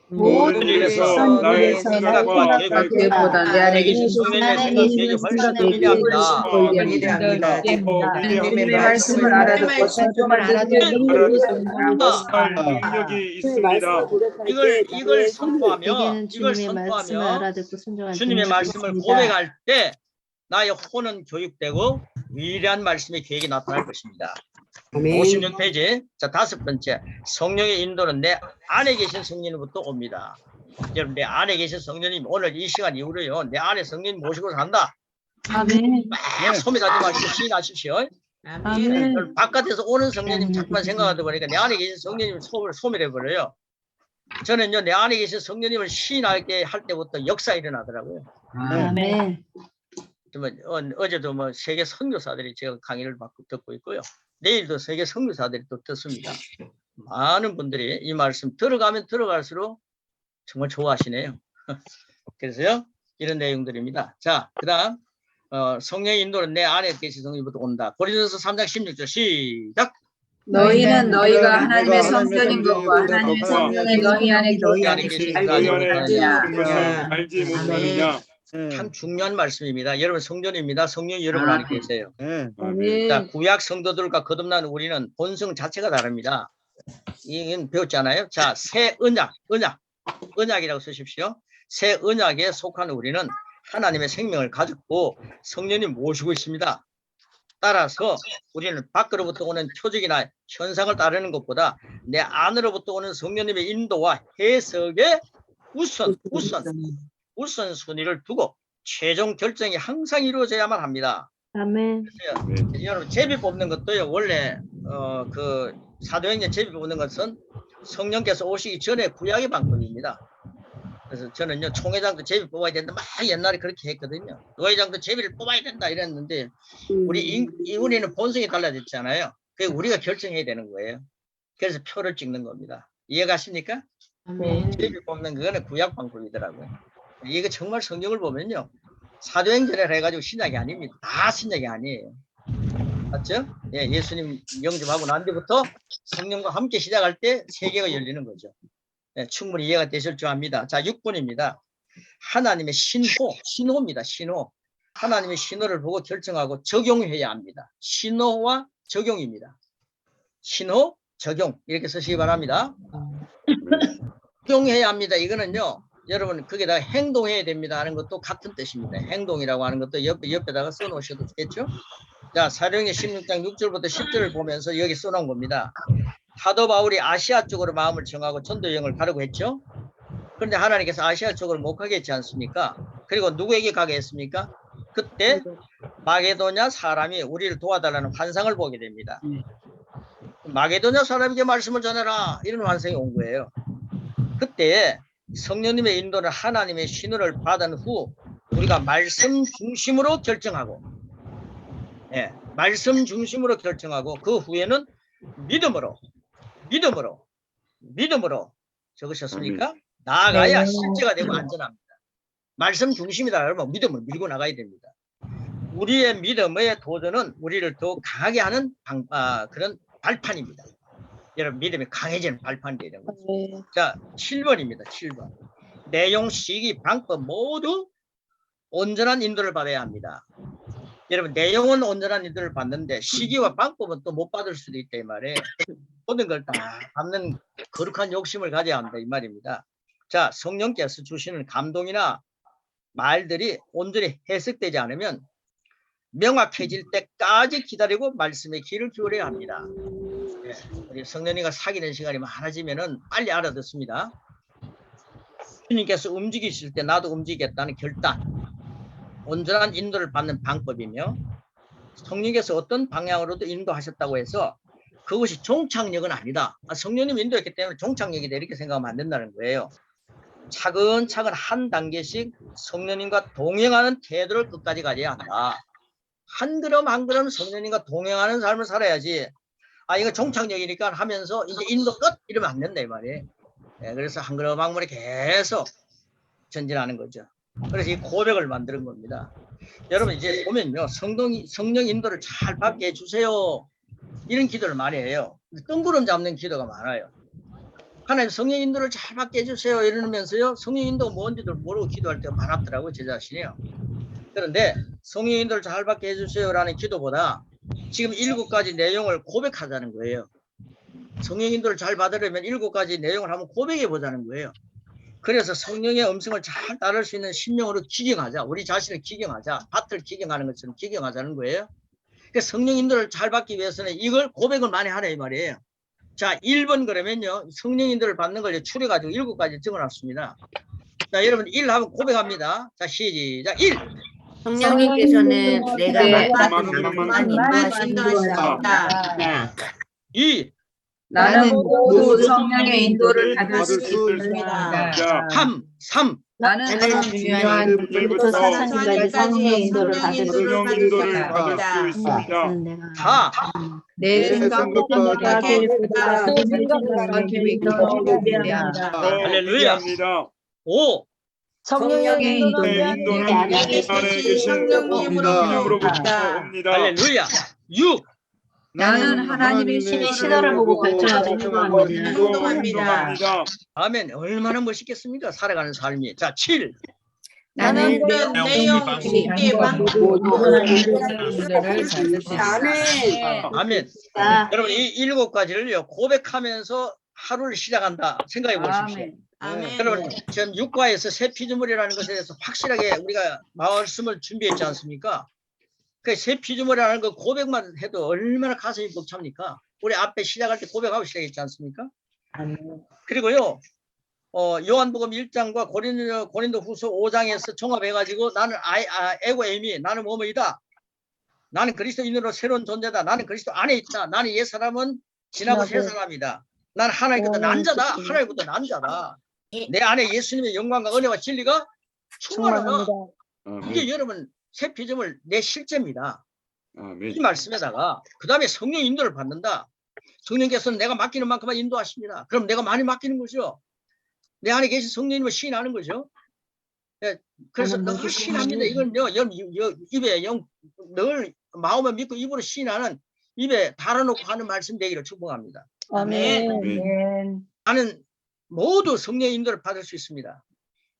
모든 일에서 나의 생각과 계획보다 내 안에 계신 성령님의 생각과 계획이 훨씬 더 위대합니다. 주님의 말씀을 알아듣고 순종할 능력이 있습니다. 이걸 선포하며 주님의 말씀을 고백할 때 나의 혼은 교육되고 위대한 말씀의 계획이 나타날 것입니다. 56페이지. 자, 다섯 번째. 성령의 인도는 내 안에 계신 성령으로부터 옵니다. 여러분, 내 안에 계신 성령님 오늘 이 시간 이후로요. 내 안에 성령님 모시고 산다. 아멘. 막 소리하지 마시고 시인하십시오. 아멘. 바깥에서 오는 성령님 자꾸만 생각하다 보니까 내 안에 계신 성령님을 소멸해버려요. 저는요, 내 안에 계신 성령님을 시인하게 할 때부터 역사 일어나더라고요. 아멘. 어제도 세계 선교사들이 제가 강의를 듣고 있고요. 내일도 세계 선교사들이 또 듣습니다. 많은 분들이 이 말씀 들어가면 들어갈수록 정말 좋아하시네요. 그래서요, 이런 내용들입니다. 자, 그 다음 성령의 인도는 내 안에 계신 성령부터 온다. 고린도서 3장 16절 시작. 너희는 너희가 하나님의 성전인 것과 하나님의 성전이 너희 안에 계신 너희 알지 안에 못하느냐. 계신 것을 알지 못하느냐. 참 중요한 말씀입니다. 여러분 성전입니다. 성령이 여러분 안에 계세요. 아멘. 자, 구약 성도들과 거듭난 우리는 본성 자체가 다릅니다. 이건 배웠잖아요. 자, 새 언약이라고 쓰십시오. 새 언약에 속한 우리는 하나님의 생명을 가졌고 성령님 모시고 있습니다. 따라서 우리는 밖으로부터 오는 표적이나 현상을 따르는 것보다 내 안으로부터 오는 성령님의 인도와 해석에 우선순위를 두고 최종 결정이 항상 이루어져야만 합니다. 아멘. 여러분 제비 뽑는 것도요, 원래 그 사도행전 제비 뽑는 것은 성령께서 오시기 전에 구약의 방법입니다. 그래서 저는요, 총회장도 제비 뽑아야 된다 막 옛날에 그렇게 했거든요. 노회장도 제비를 뽑아야 된다 이랬는데 우리는 본성이 달라졌잖아요. 그게 우리가 결정해야 되는 거예요. 그래서 표를 찍는 겁니다. 이해가십니까? 아멘. 제비 뽑는 그거는 구약 방법이더라고요. 이거 정말 성경을 보면요, 사도행전이라 해가지고 신약이 아닙니다. 다 신약이 아니에요. 맞죠? 예, 예수님 영접하고 난 뒤부터 성령과 함께 시작할 때 세계가 열리는 거죠. 예, 충분히 이해가 되실 줄 압니다. 자, 6번입니다. 하나님의 신호입니다. 신호. 하나님의 신호를 보고 결정하고 적용해야 합니다. 신호와 적용입니다. 신호, 적용 이렇게 쓰시기 바랍니다. 적용해야 합니다. 이거는요, 여러분 거기다가 행동해야 됩니다 하는 것도 같은 뜻입니다. 행동이라고 하는 것도 옆에다가 써놓으셔도 되겠죠. 자, 사도행전 16장 6절부터 10절을 보면서 여기 써놓은 겁니다. 사도 바울이 아시아 쪽으로 마음을 정하고 전도 여행을 가려고 했죠. 그런데 하나님께서 아시아 쪽으로 못 가게 했지 않습니까? 그리고 누구에게 가게 했습니까? 그때 마게도냐 사람이 우리를 도와달라는 환상을 보게 됩니다. 마게도냐 사람에게 말씀을 전해라, 이런 환상이 온 거예요. 그때 성령님의 인도는 하나님의 신호를 받은 후 우리가 말씀 중심으로 결정하고, 예, 말씀 중심으로 결정하고 그 후에는 믿음으로 적으셨습니까? 나아가야 실제가 되고 안전합니다. 말씀 중심이다 그러면 믿음을 밀고 나가야 됩니다. 우리의 믿음의 도전은 우리를 더 강하게 하는 그런 발판입니다. 여러분, 믿음이 강해지는 발판이 되는 거죠. 자, 7번입니다. 7번. 내용, 시기, 방법 모두 온전한 인도를 받아야 합니다. 여러분, 내용은 온전한 인도를 받는데 시기와 방법은 또 못 받을 수도 있다 이 말이에요. 모든 걸 다 받는 거룩한 욕심을 가져야 한다 이 말입니다. 자, 성령께서 주시는 감동이나 말들이 온전히 해석되지 않으면 명확해질 때까지 기다리고 말씀의 귀를 기울여야 합니다. 네, 우리 성령님과 사귀는 시간이 많아지면은 빨리 알아듣습니다. 주님께서 움직이실 때 나도 움직이겠다는 결단, 온전한 인도를 받는 방법이며 성령께서 어떤 방향으로도 인도하셨다고 해서 그것이 종착역은 아니다. 성령님 인도했기 때문에 종착역이다 이렇게 생각하면 안 된다는 거예요. 차근차근 한 단계씩 성령님과 동행하는 태도를 끝까지 가져야 한다. 한 걸음 한 걸음 성령님과 동행하는 삶을 살아야지, 이거 종착역이니까 하면서 이제 인도 끝 이러면 안 된다 이 말이에요. 네, 그래서 한 걸음 한 걸음 계속 전진하는 거죠. 그래서 이 고백을 만드는 겁니다. 여러분, 이제 보면요, 성령 인도를 잘 받게 해주세요, 이런 기도를 많이 해요. 뜬구름 잡는 기도가 많아요. 하나님 성령 인도를 잘 받게 해주세요 이러면서요, 성령 인도가 뭔지도 모르고 기도할 때가 많았더라고요, 제 자신이요. 그런데 성령 인도를 잘 받게 해주세요 라는 기도보다 지금 7가지 내용을 고백하자는 거예요. 성령 인도를 잘 받으려면 7가지 내용을 한번 고백해 보자는 거예요. 그래서 성령의 음성을 잘 따를 수 있는 심령으로 기경하자. 우리 자신을 기경하자. 밭을 기경하는 것처럼 기경하자는 거예요. 그래서 성령 인도를 잘 받기 위해서는 이걸 고백을 많이 하라 이 말이에요. 자, 1번 그러면요, 성령 인도를 받는 걸 추려가지고 7가지 적어놨습니다. 자, 여러분 1 하면 고백합니다. 자, 시작. 1. 성령님께서는 내가 네. 맡은 인도하신다. 2. 나는 모두 성령의 인도를 받을 수 있습니다. 3. 나는 중요한 일부터 사사기까지 성령의 인도를 받을 수 성령 인도를 있습니다. 받을 수 있습니다. 4. 내 생각보다 계획보다 내 생각보다 계획이 더 위대합니다. 할렐루야. 5. 성령의 인도는 인도는 내 안에 내 안에 계신 성령으로부터 옵니다. 할렐루야. 6. 나는 하나님의 신호를 보고 결정하고 행동합니다. 아멘. 얼마나 멋있겠습니까? 살아가는 삶이. 자, 7. 나는 내용, 시기, 방법 모두 아멘. 여러분, 이 7가지를요, 고백하면서 하루를 시작한다 생각해 보십시오. 아멘. 여러분 지금 육과에서 새 피조물이라는 것에 대해서 확실하게 우리가 말씀을 준비했지 않습니까? 그 새 피조물이라는 거 고백만 해도 얼마나 가슴이 벅찹니까? 우리 앞에 시작할 때 고백하고 시작했지 않습니까? 그리고요 요한복음 1장과 고린도 후서 5장에서 종합해가지고 나는 에고 에미 나는 뭐뭐이다. 나는 그리스도인으로 새로운 존재다. 나는 그리스도 안에 있다. 나는 옛 사람은 지나고 새 사람이다. 나는 하나님부터 난자다. 하나님부터 난자다. 내 안에 예수님의 영광과 은혜와 진리가 충만하다. 이게 여러분 새 피조물 내 실제입니다. 이 말씀에다가 그 다음에 성령 인도를 받는다. 성령께서는 내가 맡기는 만큼만 인도하십니다. 그럼 내가 많이 맡기는 거죠. 내 안에 계신 성령님을 시인하는 거죠. 그래서 늘 시인합니다. 이건요 입에 늘 마음을 믿고 입으로 시인하는 입에 달아놓고 하는 말씀 되기를 축복합니다. 아멘. 나는 모두 성령의 인도를 받을 수 있습니다.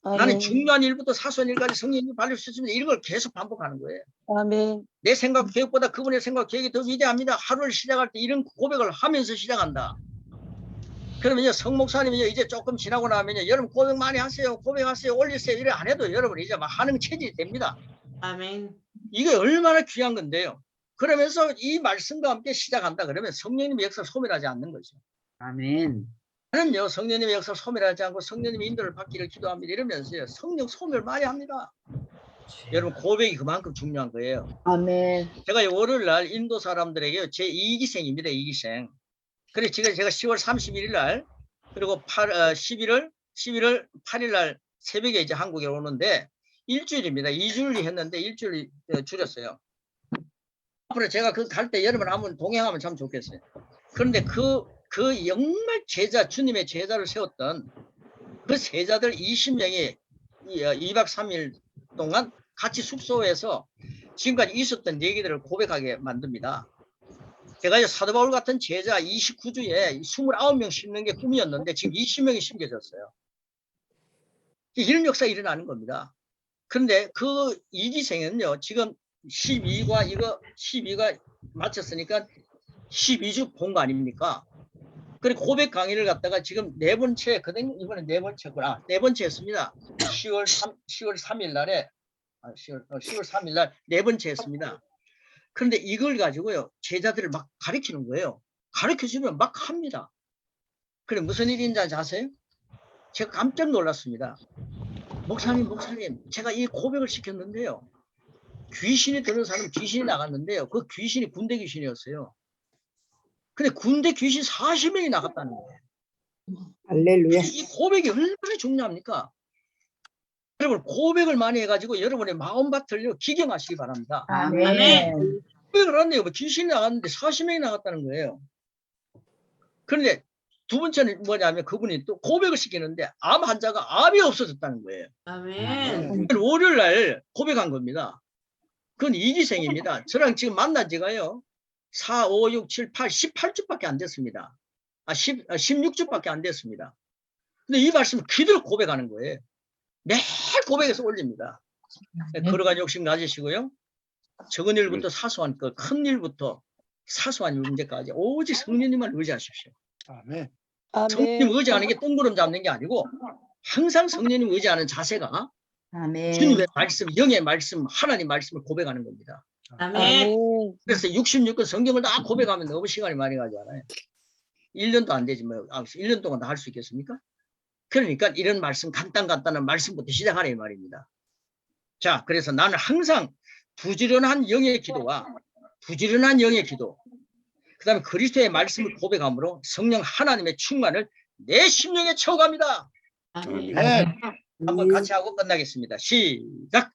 나는 중요한 일부터 사소한 일까지 성령의 인도를 받을 수 있습니다. 이런 걸 계속 반복하는 거예요. 내 생각 계획보다 그분의 생각 계획이 더 위대합니다. 하루를 시작할 때 이런 고백을 하면서 시작한다. 그러면요 성 목사님이 이제 조금 지나고 나면요 여러분 고백 많이 하세요. 고백하세요. 올리세요. 이래 안 해도 여러분 이제 막 하는 체질이 됩니다. 아멘. 이게 얼마나 귀한 건데요. 그러면서 이 말씀과 함께 시작한다 그러면 성령님의 역사를 소멸하지 않는 거죠. 아멘. 나는요 성령님의 역사를 소멸하지 않고 성령님의 인도를 받기를 기도합니다. 이러면서요 성령 소멸 많이 합니다. 여러분 고백이 그만큼 중요한 거예요. 아멘. 제가 월요일 날 인도 사람들에게 제 2기생입니다. 2기생. 그래서 지금 제가 10월 31일 날 그리고 11월 8일 날 새벽에 이제 한국에 오는데 일주일입니다. 2주일 했는데 일주일 줄였어요. 앞으로 제가 그 갈 때 여러분 한번 동행하면 참 좋겠어요. 그런데 그 정말 제자 주님의 제자를 세웠던 그 제자들 20명이 2박 3일 동안 같이 숙소에서 지금까지 있었던 얘기들을 고백하게 만듭니다. 제가 사도 바울 같은 제자 29주에 29명 심는 게 꿈이었는데 지금 20명이 심겨졌어요. 이런 역사가 일어나는 겁니다. 그런데 그 이기생은요 지금 12가 마쳤으니까 12주 본 거 아닙니까? 그리고 고백 강의를 갖다가 지금 네 번째 했거든요. 이번에 네 번째구나. 네 번째 했습니다. 10월 3일 날에 10월 3일 날 네 번째 했습니다. 그런데 이걸 가지고요 제자들을 막 가르치는 거예요. 가르쳐주면 막 합니다. 그래 무슨 일인지 아세요? 제가 깜짝 놀랐습니다. 목사님 제가 이 고백을 시켰는데요. 귀신이 드는 사람 귀신이 나갔는데요. 그 귀신이 군대 귀신이었어요. 근데 군대 귀신 40명이 나갔다는 거예요. 할렐루야. 이 고백이 얼마나 중요합니까? 여러분 고백을 많이 해가지고 여러분의 마음밭을 기경하시기 바랍니다. 아멘. 고백을 하네요. 귀신이 나갔는데 40명이 나갔다는 거예요. 그런데 두 번째는 뭐냐면 그분이 또 고백을 시키는데 암 환자가 암이 없어졌다는 거예요. 아멘. 월요일 날 고백한 겁니다. 그건 이기생입니다. 저랑 지금 만난 지가요. 4, 5, 6, 7, 8, 18주밖에 안 됐습니다. 16주밖에 안 됐습니다. 근데 이 말씀을 그대로 고백하는 거예요. 매일 고백해서 올립니다. 걸어간 욕심 가지시고요. 적은 일부터 사소한 큰 일부터 사소한 문제까지 오직 성령님만 의지하십시오. 아멘. 성령님 의지하는 게 뜬구름 잡는 게 아니고 항상 성령님 의지하는 자세가 아멘. 주님의 말씀, 영의 말씀, 하나님 말씀을 고백하는 겁니다. 아멘. 그래서 66권 성경을 다 고백하면 너무 시간이 많이 가잖아요. 1년도 안 되지 뭐 1년 동안 다 할 수 있겠습니까? 그러니까 이런 말씀 간단한 말씀부터 시작하라 이 말입니다. 자, 그래서 나는 항상 부지런한 영의 기도와 부지런한 영의 기도 그 다음에 그리스도의 말씀을 고백함으로 성령 하나님의 충만을 내 심령에 채워갑니다. 아멘. 한번 같이 하고 끝나겠습니다. 시작.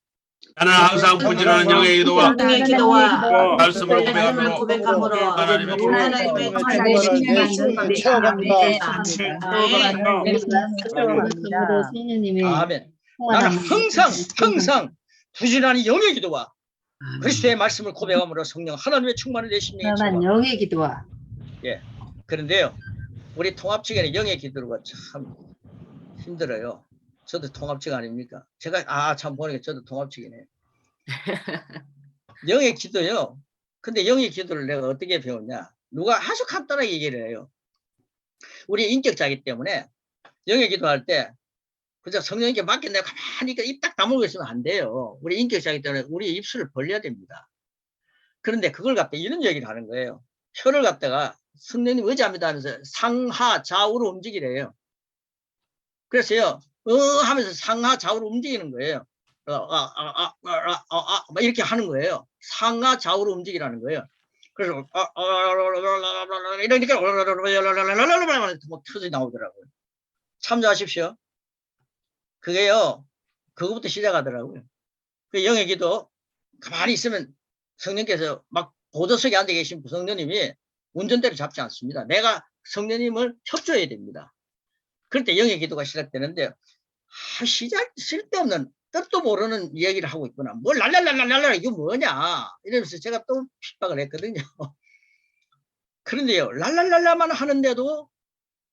나는 항상 부지런한 영의 기도와 성령의 기도와 말씀을 말씀을 고백함으로 하나님의 하나님의 내 심령을 채워갑니다. 아멘. 나는 항상 부지런한 영의 기도와 그리스도의 말씀을 고백함으로 성령 하나님의 충만을 내 심령에 채워갑니다. 영의 기도와 그런데요, 우리 통합측에는 영의 기도가 참 힘들어요. 저도 통합측 아닙니까? 제가 참 보니까 저도 통합측이네요. 영의 기도요. 근데 영의 기도를 내가 어떻게 배웠냐? 누가 아주 간단하게 얘기를 해요. 우리 인격자이기 때문에 영의 기도할 때 그저 성령님께 맡겼는데 가만히 입 딱 다물고 있으면 안 돼요. 우리 인격자이기 때문에 우리 입술을 벌려야 됩니다. 그런데 그걸 갖다 이런 얘기를 하는 거예요. 혀를 갖다가 성령님 의지합니다 하면서 상하 좌우로 움직이래요. 그래서요, 하면서 상하 좌우로 움직이는 거예요. 막 이렇게 하는 거예요. 상하 좌우로 움직이라는 거예요. 그래서 이러니까 막 터져 나오더라고요. 참조하십시오. 그게요, 그거부터 시작하더라고요. 그 영의 기도 가만히 있으면 성령께서 막 보조석에 앉아 계신 성령님이 운전대를 잡지 않습니다. 내가 성령님을 협조해야 됩니다. 그럴 때 영의 기도가 시작되는데 시작 쓸데없는 뜻도 모르는 이야기를 하고 있구나. 뭘 랄랄랄랄랄라 이거 뭐냐 이러면서 제가 또 핍박을 했거든요. 그런데요 랄랄랄라만 하는데도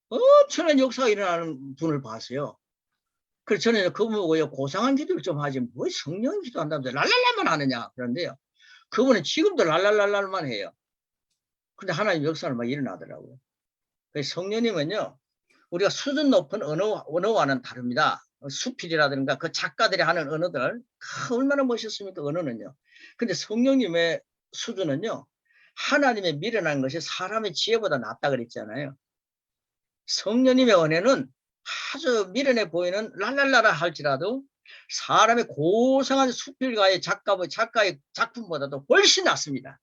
엄청난 역사가 일어나는 분을 봤어요. 그래서 저는 그분 보고요 고상한 기도를 좀 하지 뭐 성령 기도한다면서 랄랄랄만 하느냐 그런데요 그분은 지금도 랄랄랄랄만 해요. 근데 하나님 역사는 막 일어나더라고요. 그래서 성령님은요 우리가 수준 높은 언어와는 다릅니다. 수필이라든가 그 작가들이 하는 언어들 얼마나 멋있습니까 언어는요. 근데 성령님의 수준은요 하나님의 미련한 것이 사람의 지혜보다 낫다 그랬잖아요. 성령님의 은혜는 아주 미련해 보이는 랄랄라라 할지라도 사람의 고상한 수필가의 작가의 작품보다도 훨씬 낫습니다.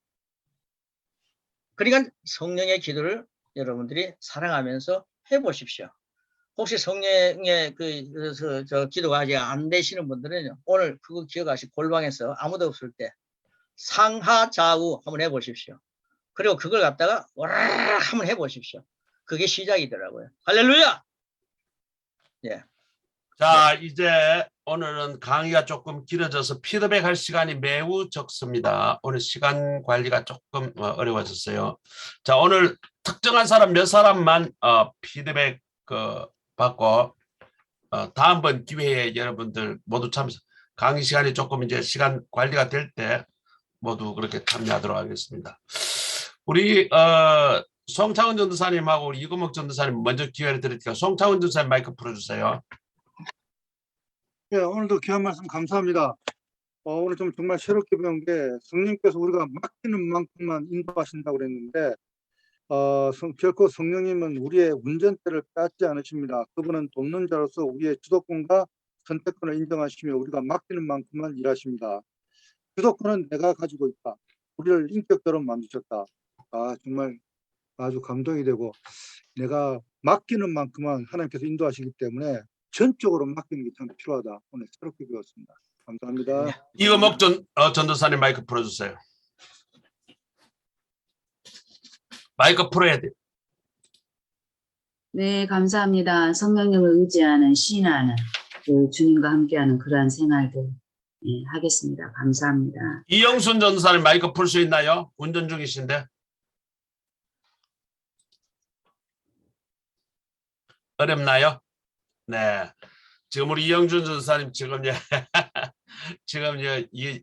그러니까 성령의 기도를 여러분들이 사랑하면서 해보십시오. 혹시 성령의 저 기도가 아직 안 되시는 분들은 오늘 그거 기억하시고 골방에서 아무도 없을 때 상하 좌우 한번 해보십시오. 그리고 그걸 갖다가 와르르 한번 해보십시오. 그게 시작이더라고요. 할렐루야. 예. 자, 이제 오늘은 강의가 조금 길어져서 피드백할 시간이 매우 적습니다. 오늘 시간 관리가 조금 어려워졌어요. 자, 오늘 특정한 사람 몇 사람만 피드백 받고 다음번 기회에 여러분들 모두 참석. 강의 시간이 조금 이제 시간 관리가 될 때 모두 그렇게 참여하도록 하겠습니다. 우리 송창훈 전도사님하고 우리 이금옥 전도사님 먼저 기회를 드릴게요. 송창훈 전도사님 마이크 풀어주세요. 네, 오늘도 귀한 말씀 감사합니다. 오늘 좀 정말 새롭게 배운 게 성령께서 우리가 맡기는 만큼만 인도하신다고 그랬는데 결코 성령님은 우리의 운전대를 빼앗지 않으십니다. 그분은 돕는 자로서 우리의 주도권과 선택권을 인정하시며 우리가 맡기는 만큼만 일하십니다. 주도권은 내가 가지고 있다. 우리를 인격대로 만드셨다. 정말 아주 감동이 되고 내가 맡기는 만큼만 하나님께서 인도하시기 때문에 전적으로 맡기는 게 참 필요하다. 오늘 새롭게 배웠습니다. 감사합니다. 이금옥 전도사님 마이크 풀어주세요. 마이크 풀어야 돼요. 네, 감사합니다. 성령님을 의지하는 신하는 그 주님과 함께하는 그러한 생활들 하겠습니다. 감사합니다. 이영순 전도사님 마이크 풀 수 있나요? 운전 중이신데. 어렵나요? 네. 지금 우리 이영준 전도사님 지금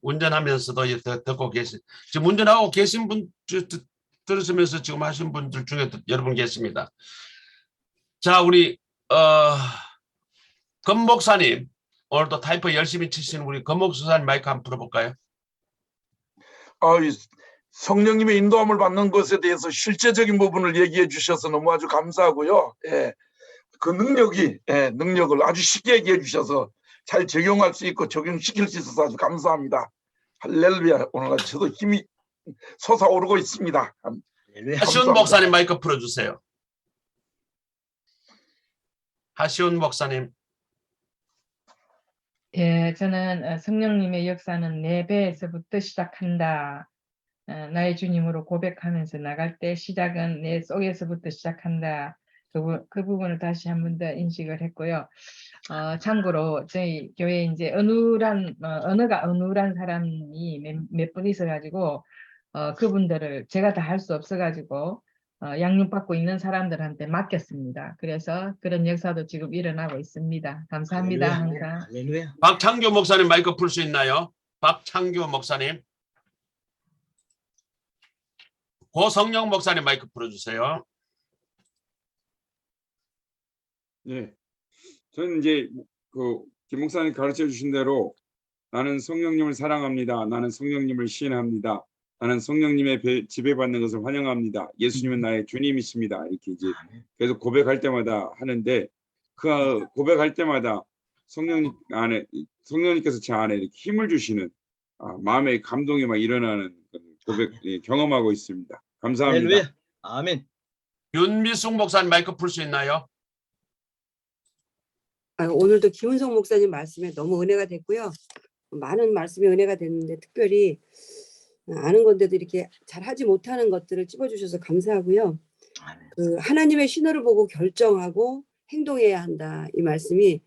운전하면서도 듣고 계신 지금 운전하고 계신 분 들으시면서 지금 하신 분들 중에 여러분 계십니다. 자, 우리 권 목사님 오늘도 타이퍼 열심히 치시는 우리 권 목사님 마이크 한번 풀어볼까요? 성령님의 인도함을 받는 것에 대해서 실제적인 부분을 얘기해 주셔서 너무 아주 감사하고요. 예, 그 능력을 아주 쉽게 얘기해 주셔서 잘 적용할 수 있고 적용시킬 수 있어서 아주 감사합니다. 할렐루야. 오늘 저도 힘이 솟아오르고 있습니다. 하시온 목사님 마이크 풀어주세요. 하시온 목사님. 예, 저는 성령님의 역사는 내 배에서부터 시작한다. 나의 주님으로 고백하면서 나갈 때 시작은 내 속에서부터 시작한다. 그 부분을 다시 한 번 더 인식을 했고요. 참고로 저희 교회에 이제 언어가 어눌한 사람이 몇 분 있어가지고 그분들을 제가 다 할 수 없어가지고 양육받고 있는 사람들한테 맡겼습니다. 그래서 그런 역사도 지금 일어나고 있습니다. 감사합니다. 항상. 할렐루야. 박창규 목사님 마이크 풀 수 있나요? 박창규 목사님. 고성령 목사님 마이크 풀어주세요. 예. 저는 이제 김 목사님 가르쳐 주신 대로 나는 성령님을 사랑합니다. 나는 성령님을 시인합니다. 나는 성령님의 지배받는 것을 환영합니다. 예수님은 나의 주님이십니다. 이렇게 이제 계속 고백할 때마다 하는데 그 고백할 때마다 성령님께서 제 안에 이렇게 힘을 주시는 마음의 감동이 막 일어나는 고백 경험하고 있습니다. 감사합니다. 할렐루야. 아멘. 윤미숙 목사님 마이크 풀 수 있나요? 오늘도 김은성 목사님 말씀에 너무 은혜가 됐고요. 많은 말씀이 은혜가 됐는데 특별히 아는 건데도 이렇게 잘 하지 못하는 것들을 찝어주셔서 감사하고요. 그 하나님의 신호를 보고 결정하고 행동해야 한다. 이 말씀이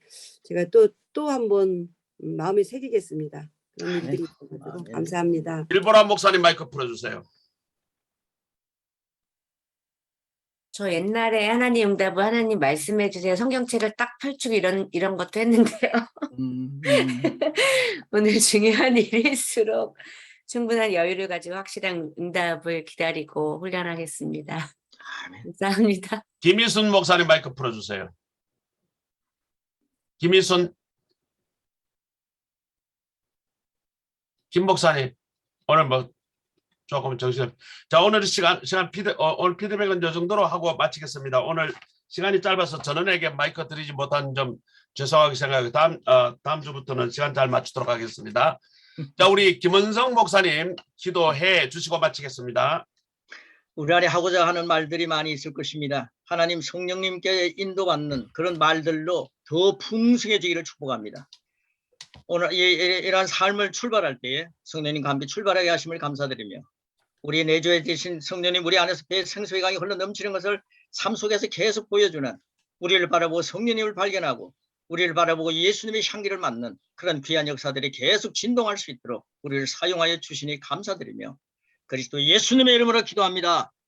제가 또 한 번 마음에 새기겠습니다. 그런 일들이 있어가지고 감사합니다. 일보라 목사님 마이크 풀어주세요. 저 옛날에 하나님 응답을 하나님 말씀해 주세요. 성경책을 딱 펼치고 이런 것도 했는데요. 오늘 중요한 일일수록 충분한 여유를 가지고 확실한 응답을 기다리고 훈련하겠습니다. 감사합니다. 김희순 목사님 마이크 풀어주세요. 김희순. 김 목사님 오늘 뭐 조금 정신. 자, 오늘 시간 오늘 피드백은 이 정도로 하고 마치겠습니다. 오늘 시간이 짧아서 전원에게 마이크 드리지 못한 점 죄송하게 생각하고 다음 주부터는 시간 잘 맞추도록 하겠습니다. 자, 우리 김은성 목사님 기도해 주시고 마치겠습니다. 우리 안에 하고자 하는 말들이 많이 있을 것입니다. 하나님 성령님께 인도받는 그런 말들로 더 풍성해지기를 축복합니다. 오늘 이러한 삶을 출발할 때에 성령님 감비 출발하게 하심을 감사드리며 우리 내주에 계신 성령님 우리 안에서 배 생수의 강이 흘러 넘치는 것을 삶 속에서 계속 보여주는 우리를 바라보고 성령님을 발견하고 우리를 바라보고 예수님의 향기를 맡는 그런 귀한 역사들이 계속 진동할 수 있도록 우리를 사용하여 주시니 감사드리며 그리스도 예수님의 이름으로 기도합니다.